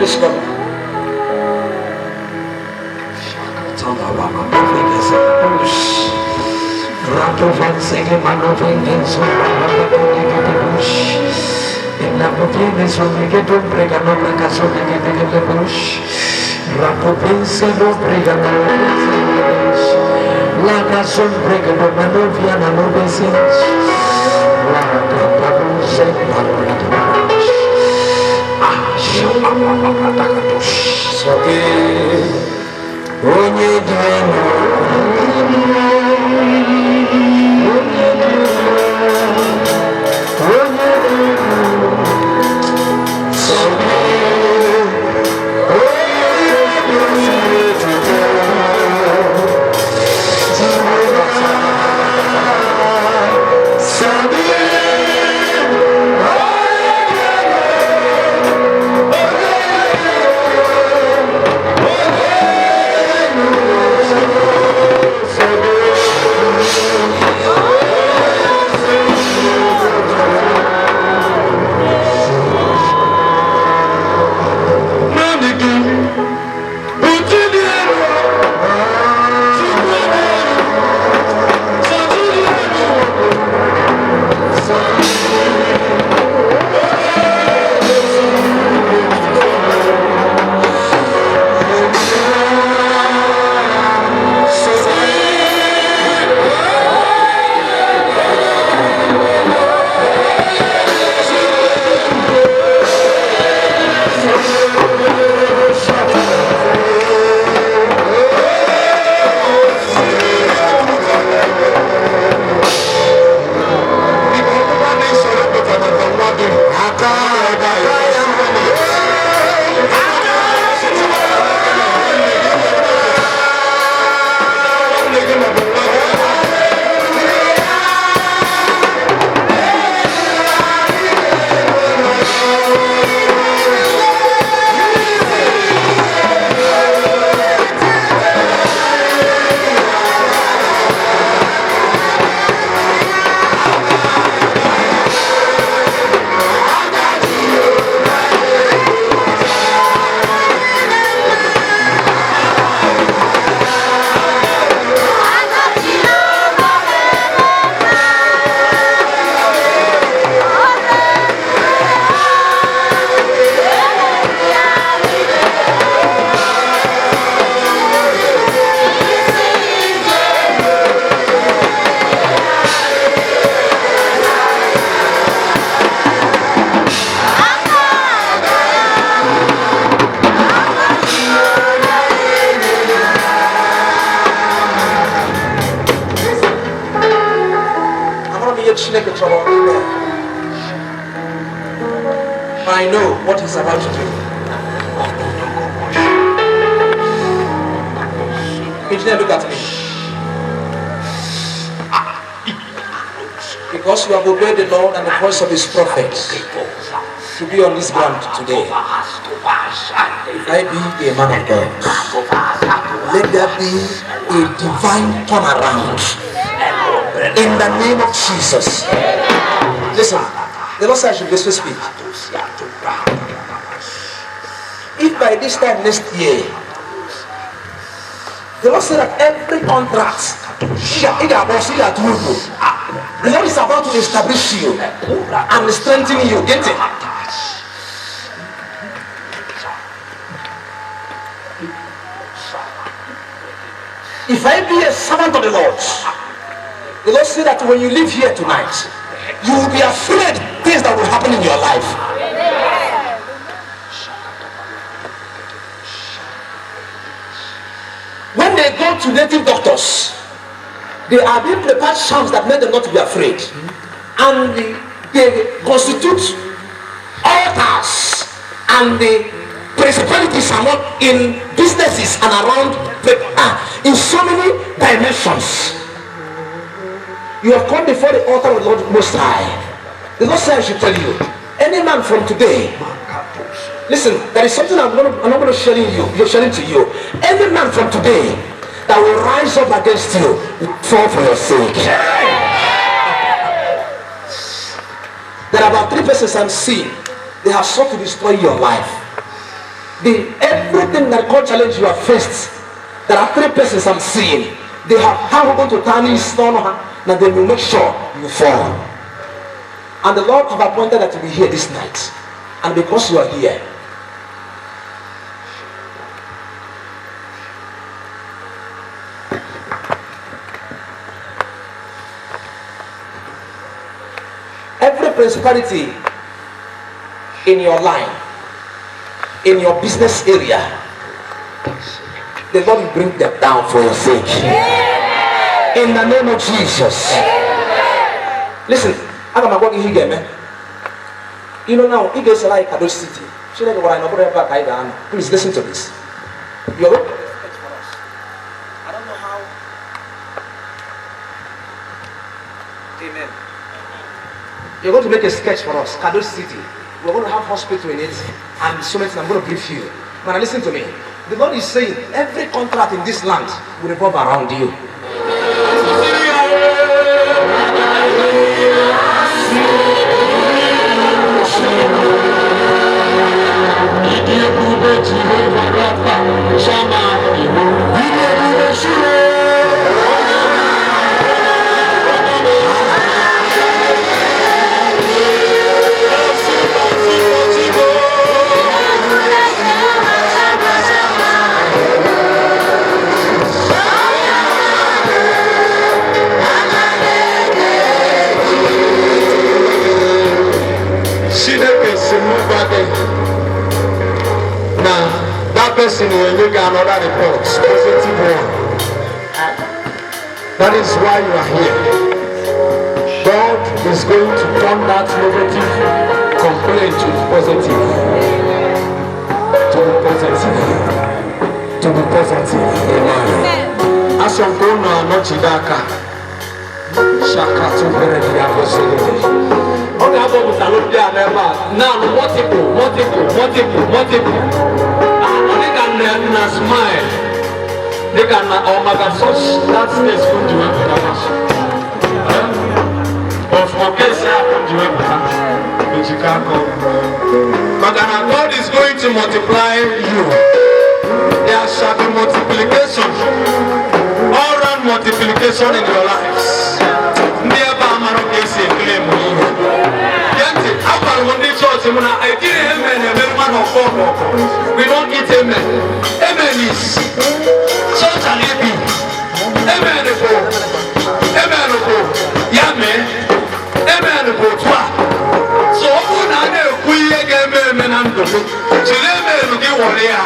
Please come. I know what he's about to do. Engineer, look at me. Because you have obeyed the Lord and the voice of his prophets to be on this ground today. If I be a man of God, let there be a divine turnaround in the name of Jesus. Listen, the Lord said I should be speak. If by this time next year, the Lord said that every contract, the Lord is about to establish you and strengthen you. Get it? If I be a servant of the Lord said that when you leave here tonight, you will be afraid things that will happen in your life. When they go to native doctors, they are being prepared charms that make them not to be afraid. And they constitute altars and the principalities are not in businesses and around in so many dimensions. You have come before the altar of the Lord Most High. The Lord said I should tell you, any man from today, listen, there is something I'm not going to share to you. Any man from today that will rise up against you will fall for your sake. There are about 3 persons I'm seeing. They have sought to destroy your life. Everything that God challenge you have faced, there are 3 persons I'm seeing. They have how we're going to turn his stone that they will make sure you fall. And the Lord have appointed that you be here this night. And because you are here, every principality in your line, in your business area, the Lord will bring them down for your sake. In the name of Jesus. Listen, I'm going to get man. You know now, it gets like kadosh city. Please listen to this. You're going to I don't know how. Amen. You're going to make a sketch for us, kadosh city. We're going to have hospital in it, and so many things. I'm going to brief you. Man, listen to me. The Lord is saying every contract in this land will revolve around you. Now, that person will make another report, positive one. That is why you are here. God is going to turn that negative complaint to positive. To be positive. To be positive. Amen. As you go now, not Chidaka. Shaka to be now multiple. Only can smile. They can that's the school to but God is going to multiply you. There shall be multiplication, all round multiplication in your lives. We don't eat amen. Amen is so shall it be. Amen go. Amen go. Yame. Amen go. So unane kuye amen and go. So amen go warrior.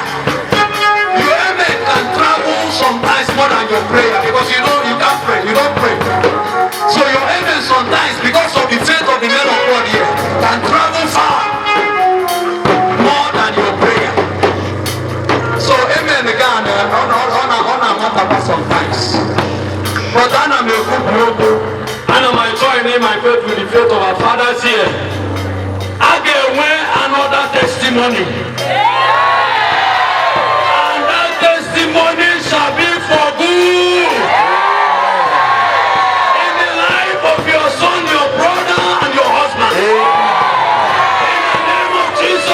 You amen can travel sometimes more than your prayer because you can't pray. You don't pray. So your amen sometimes because joining my faith with the faith of our fathers here, I get another testimony. And that testimony shall be for good. In the life of your son, your brother, and your husband. In the name of Jesus.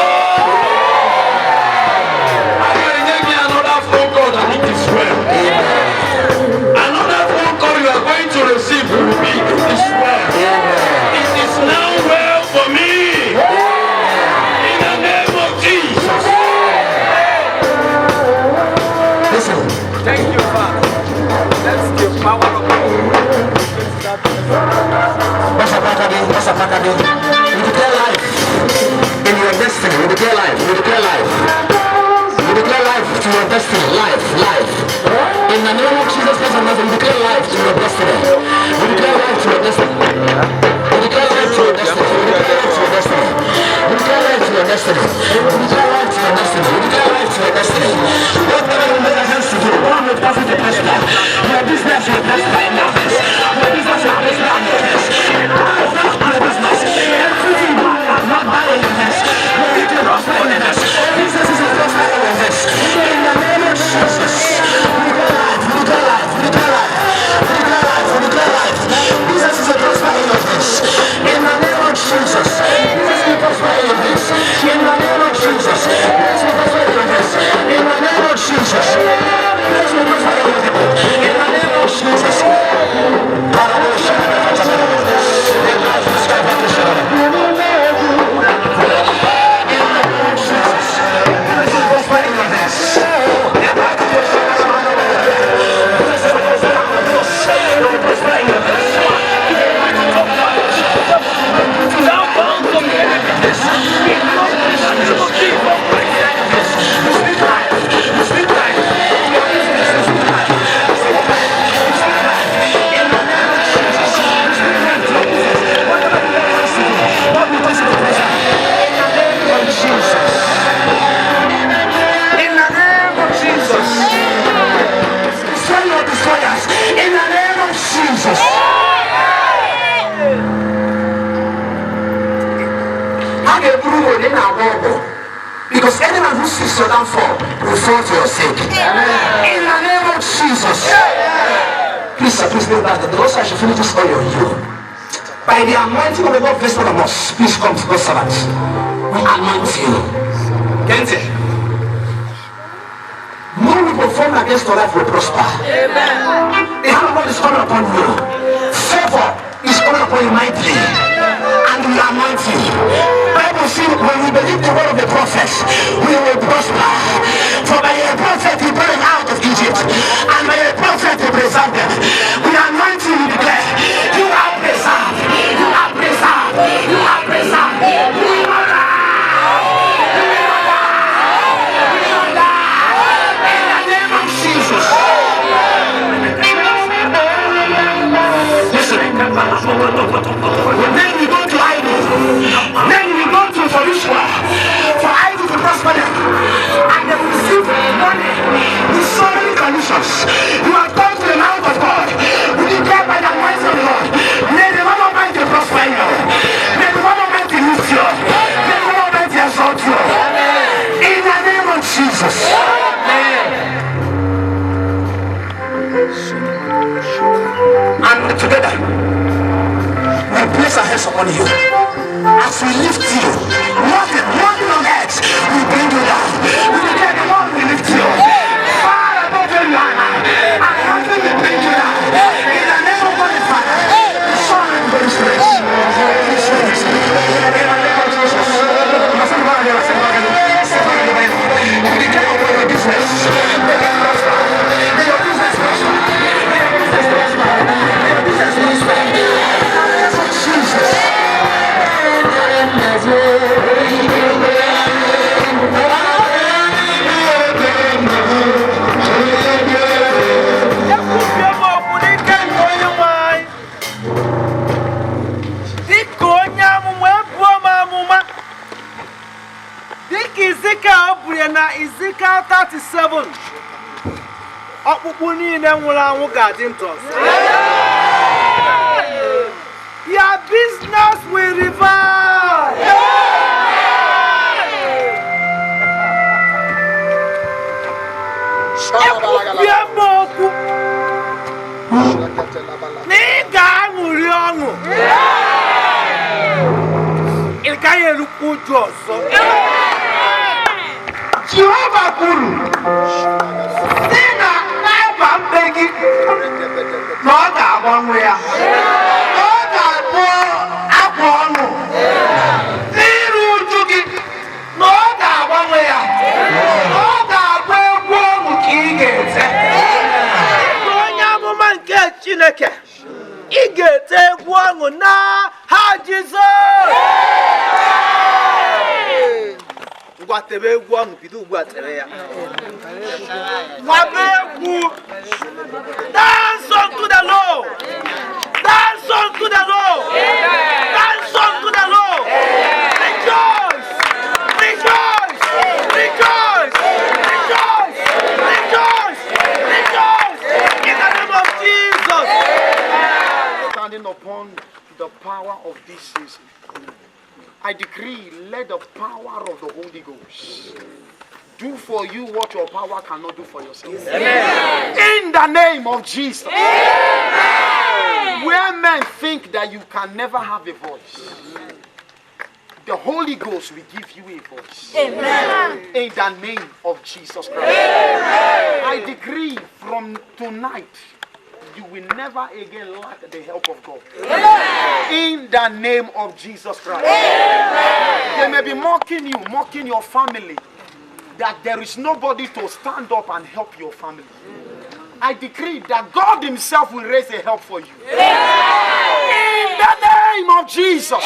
I will give you another phone call and it is well. Another phone call you are going to receive will be it is well. It is now well for me. In the name of Jesus. Listen. Thank you, Father. That's the power of God. What's up, you declare life in your destiny. You declare life. You declare life. You declare life to your destiny. Life. In the name of Jesus Christ of Nazareth, you declare life to your destiny. You declare life to your destiny. You declare life to your destiny. You declare life to your destiny. You declare life to your destiny. You declare life to your destiny. You declare life to your destiny. Whatever you make a hands to do, one will pass it to prosper. Your business will prosper in your hands. Your business will prosper in your hands. Your business. Everything not bad in your hands. Your business will prosper in your hands. Business is a prosper in your hands. In the name of Jesus. You declare life. You declare life. You declare life. You declare life. You declare life. Business is a prosper in your hands. In the name of Jesus. Business will prosper in your hands. In the name of Jesus. Business will prosper in your hands. In the name of Jesus. Business will prosper in your hands. In the name of Jesus. Because anyone who seeks your downfall will fall for your sake. In the name of Jesus. Please kneel down. The Lord said I should finish this oil on you. By the anointing of the Lord vested on us, please come to God's servant. We anoint you. Kente. No weapon formed against your life will prosper. The hand of God is coming upon you. Favor is coming upon you mightily. And we anoint you. Bible says when we believe the word of the prophets, we will prosper. For by a prophet he brought them out of Egypt, and by a prophet he preserved them. We anoint you, we declare, you are preserved, you are preserved, you are preserved, you will not die, you will not die, you will not die, in the name of Jesus. Listen, then we go to idol, then we go to for ritual, for idol to prosper them, and they will receive money with so many conditions. You have come to the mouth of God. We declare by the anointing of the Lord, may the Lord Almighty prosper you, may the Lord Almighty lift you, may the Lord Almighty exalt you, in the name of Jesus. And together we place our hands upon you. As we lift you, walking on earth, we bring you down. We declare the Lord will lift you far above where you are now. And nothing will bring you down. In the name of God the Father, the Son, and the Holy Spirit. In the name of Jesus. We declare upon your business. May it prosper. May your business prosper. May your business prosper. May your business prosper. In the name of Jesus. Ezekiel 37. Ọkpụkpụ niile nwụrụ anwụ ga-adị ndụ ọzọ. Ya agaghị erukwa uju ọzọ. Jehova kwuru sị na n'aba mbe gị na ọ ga-agbanwe ya, ọ ga-abụ akwa ọṅụ. N'iru uju gị na ọ ga-agbanwe ya, ọ ga-abụ egwu ọṅụ ka ị ga-ete. Onye amụma nke Chineke, ị ga-ete egwu ọṅụ n'aha Jizọs. Ngwa tebe egwu ọṅụ, bido ugbu a tebe ya. Nwabe egwu. Dance unto the Lord. Dance unto the Lord. Dance unto the Lord. Rejoice. Rejoice. Rejoice. Rejoice. Rejoice. Rejoice. In the name of Jesus. Standing upon the power of this season, I decree, let the power of the Holy Ghost do for you what your power cannot do for yourself. Amen. In the name of Jesus. Amen. Where men think that you can never have a voice, the Holy Ghost will give you a voice. Amen. In the name of Jesus Christ. Amen. I decree from tonight, you will never again lack the help of God. Amen. In the name of Jesus Christ. Amen. They may be mocking you, mocking your family, that there is nobody to stand up and help your family. I decree that God himself will raise a help for you. Amen. In the name of Jesus.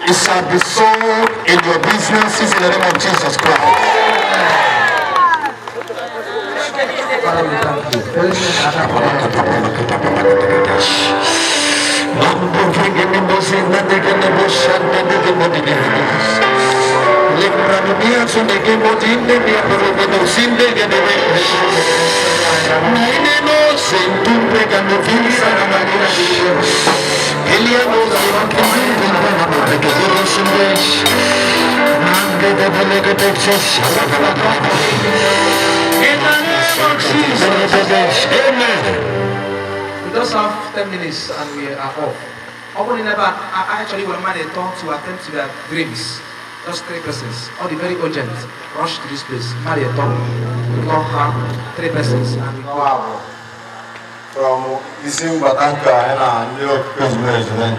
It shall be so in your businesses in the name of Jesus Christ. We just have 10 minutes and we are off. Actually, we're managed to attend to their dreams. Just 3 persons. All the very urgent. Rush to this place. Marry a talk. We all have 3 persons and we go. From Isim Batanka and New York President.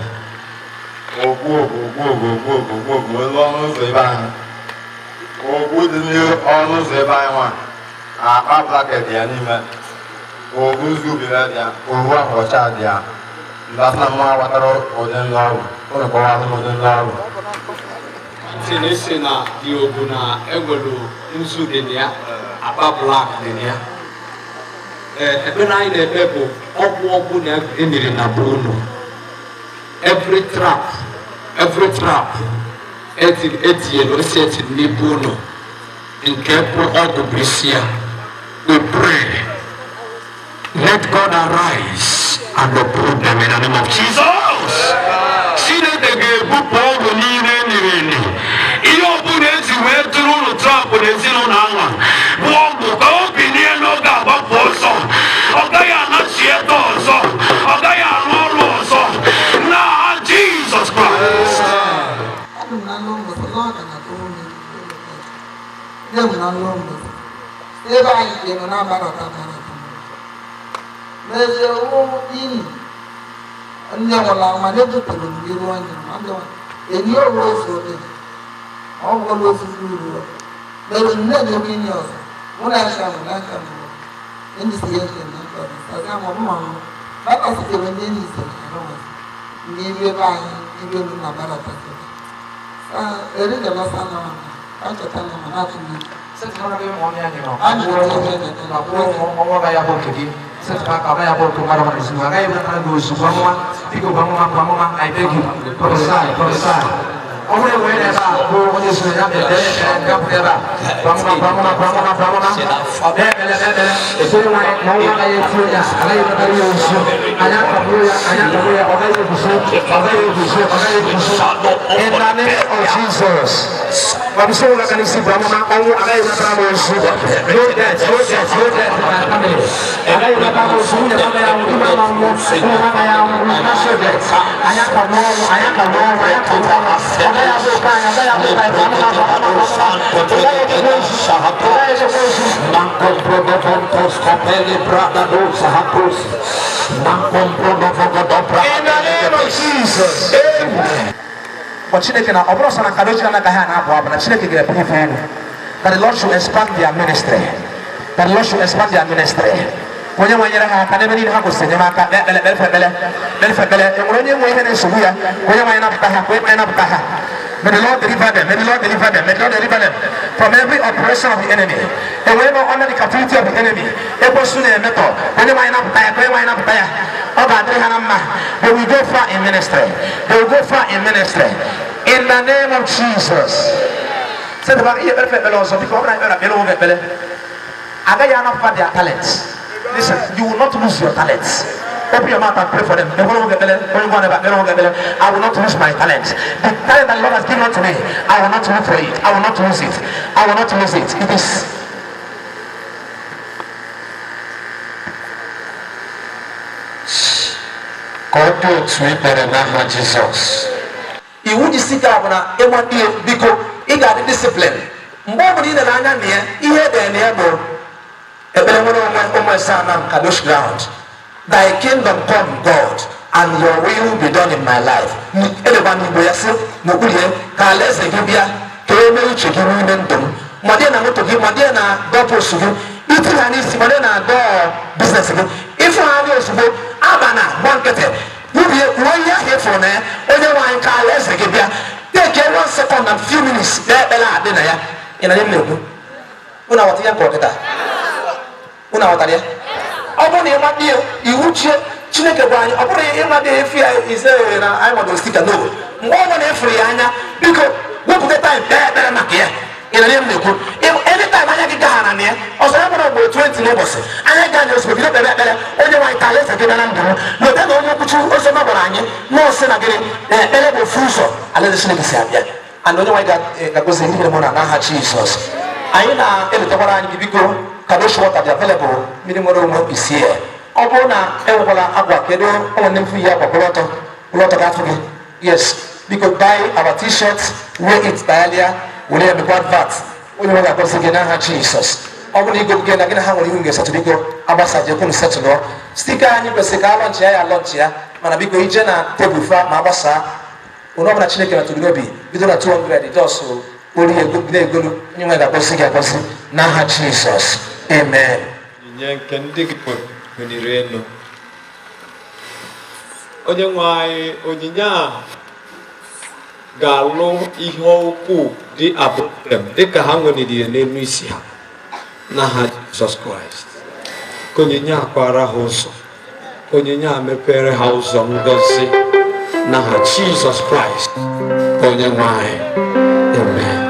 Go good in you almost every one. akpa black dị ya n'ime owu zubi ya owu ahụ ọcha dị ya ndasịna mma watara ụdị ndị ọrụ ụlọ kọwa ụdị ndị ọrụ tinesi na dị ogu na egwelu nzu dị na ya akpa black dị na ya ebe na anyị na-ebe bụ ọgwụ na emiri na bunu every trap etinyelu esi eti n'ibu unu nke bụ ọgwụ bụ isi ya. We pray, let God arise and uproot them in the name of Jesus. Chineke ga-ebupụ ọgwụ niile niile ihe ọbụla ezi wee tụrụ ụlọ trapụ na ezinụlọ anwa bụ ọgwụ ka obi niile ọ ga-agbapụ ọsọ, ọ gaghị anachi ego ọzọ, ọ gaghị arụ ọrụ ọzọ na Jesus Christ. Ebe anyị ga-eme na-agbata n'ezie owu ini ndị nwụrụ anwụ mana ebutere m iru onye enyi owu ozu oge ọ bụrụ ozu uru mere nne na-eme ihe ọzọ mụ na aka mụ na aka mụ ndị si ya na mkpọrọ sazi amụ mma mụ bata sitere ndị enyi ise ndị ibe ebe anyị ibe elu na barata eri ga-alọsa na ọ chọta na ma na-atụ n'ihu But Chineke na ọ bụrụ sọ na kadosh na agaghị na-abụ abụ na Chineke ga-epe ife elu that the Lord should expand their ministry, that the Lord should expand their ministry. Onye nwanyere ha aka n'ebe niile ha kwụsịrị enyemaka ekpele enwere onye nwe ihe na-esogbu ya onye nwanyị napụta ha onye nwanyị napụta ha. May the Lord deliver them, may the Lord deliver them, may the Lord deliver them from every oppression of the enemy. And when not under the captivity of the enemy, they will go far in ministry. They will go far in ministry. In the name of Jesus. Listen, you will not lose your talents. Open your mouth and pray for them. I will not lose my talent. The talent that the Lord has given unto me, I will not look for it. I will not lose it. I will not lose it. It is. God to Ekpere Nwere Jesus. You would seek out a one year because he got a discipline. More than Anam, he had an elbow. Ekpere Nwere Anam kadosh ground. Thy kingdom come, God, and your will be done in my life. Everyone who will say, Mukuye, Kales, Gibia, Kame, Chikimentum, Modena to give Modena, Doppos to give, Italy, Modena, door business again. If you have yours, Abana, Bankete, you be 1 year here for me, anyone Kales, Gibia, take 1 second and few minutes, there, Bella, dinner, in a little. Una what you have Una what are ọbụna ịmadị iwu Chineke bụ anyị ọ bụrụ ịmadị efi ya ise na anyị madụ stika n'oge mgbe ọ bụla efuru ya anya biko wepụta taịm ekpere maka ya ịnanye m na-ekwu anytime anya gị gaghara na ya ọzọ ya bụrụ mgbe 20 n'ụbọchị anya gị anya ozugbo bido kpere ekpere onye nwaanyị ka alaeze gị bịa na ndụ m lota na onye okwuchi ozi ọma gwara anyị nọọsị na gịnị na ekpere bụ ofu ụzọ alaeze Chineke si abịa and onye nwaanyị ga-agozi ndị mụ na n'aha Jizọs anyị na-eletakwara anyị biko kadosh water dị available mmiri nwere onwe isi ya ọ bụrụ na enwekwala agwa kedu onwe mfu ya agwa ụlọtọ ga-afụ gị yes biko buy our t-shirts wear it earlier were ya bikwa vat onye nwe ga-akọsị gị n'aha Jizọs ọ bụrụ na igo gị na gị na ha nwere ihu ga-esatụ biko agbasa jekwunu setụlụ stika anyị kwesịrị ka alọnchi ya alọnchi ya mana biko ije na tebụl fa ma agbasa onye ọbụla Chineke metụrụ n'obi bido na 200 jọs ori ego na-egolu onye nwe ga-akọsị gị akọsị n'aha Jizọs Amen. Onye nwe anyị onyinye a ga-alụ ihe ukwu dị abụkem dịka ha nweliri n'elu isi ha n'aha Jizọs Kraịst. Ka onyinye a kwara ha ụzọ, onyinye a mepere ha ụzọ ngọzi n'aha Jizọs Kraịst onye nwe anyị. Amen.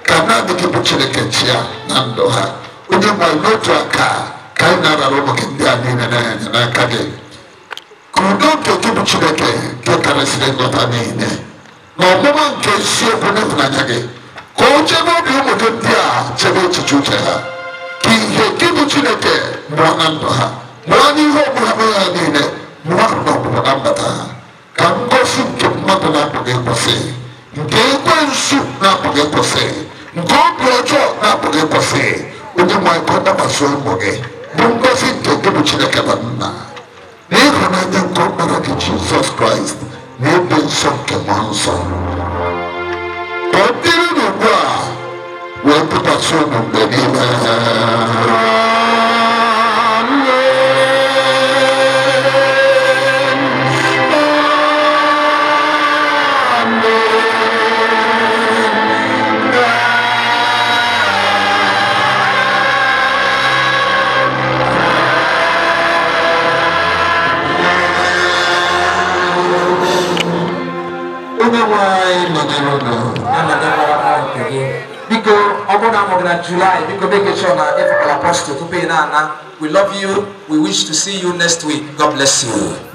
ka naanị gị bụ Chineke chia na ndụ ha. Onye nwe anyị n'otu aka ka anyị na-arara ụmụ gị ndị a niile na-enye n'aka gị. Ka udo nke gị bụ Chineke nke karịsịrị nghọta niile na ọmụma nke isiokwu n'ịhụnanya gị ka o chebe obi ụmụ gị ndị a, chebe echiche uche ha, ka ihe gị bụ Chineke mụọ na ndụ ha, mụọ n'ihe ọbụla ha niile, mụọ n'ọpụpụ na mbata ha. Ka ngosi nke mmadụ na-apụghị ịkwụsị, nke ekwensu na-apụghị ịkwụsị, nke obi ọjọọ na-apụghị ịkwụsị, onye nwe anyị ka ọ dakwasị ụmụ gị bụ ngosi nke gị bụ Chineke na nna na ịhụnanya nke ọkpara gị Jizọs Kraịst na ebe nsọ nke mmụọ nsọ. Ka ọ dịrị n'ugbu a wee tụkwasị ụmụ mgbe niile. July, because make sure that if apostle to pay na, we love you. We wish to see you next week. God bless you.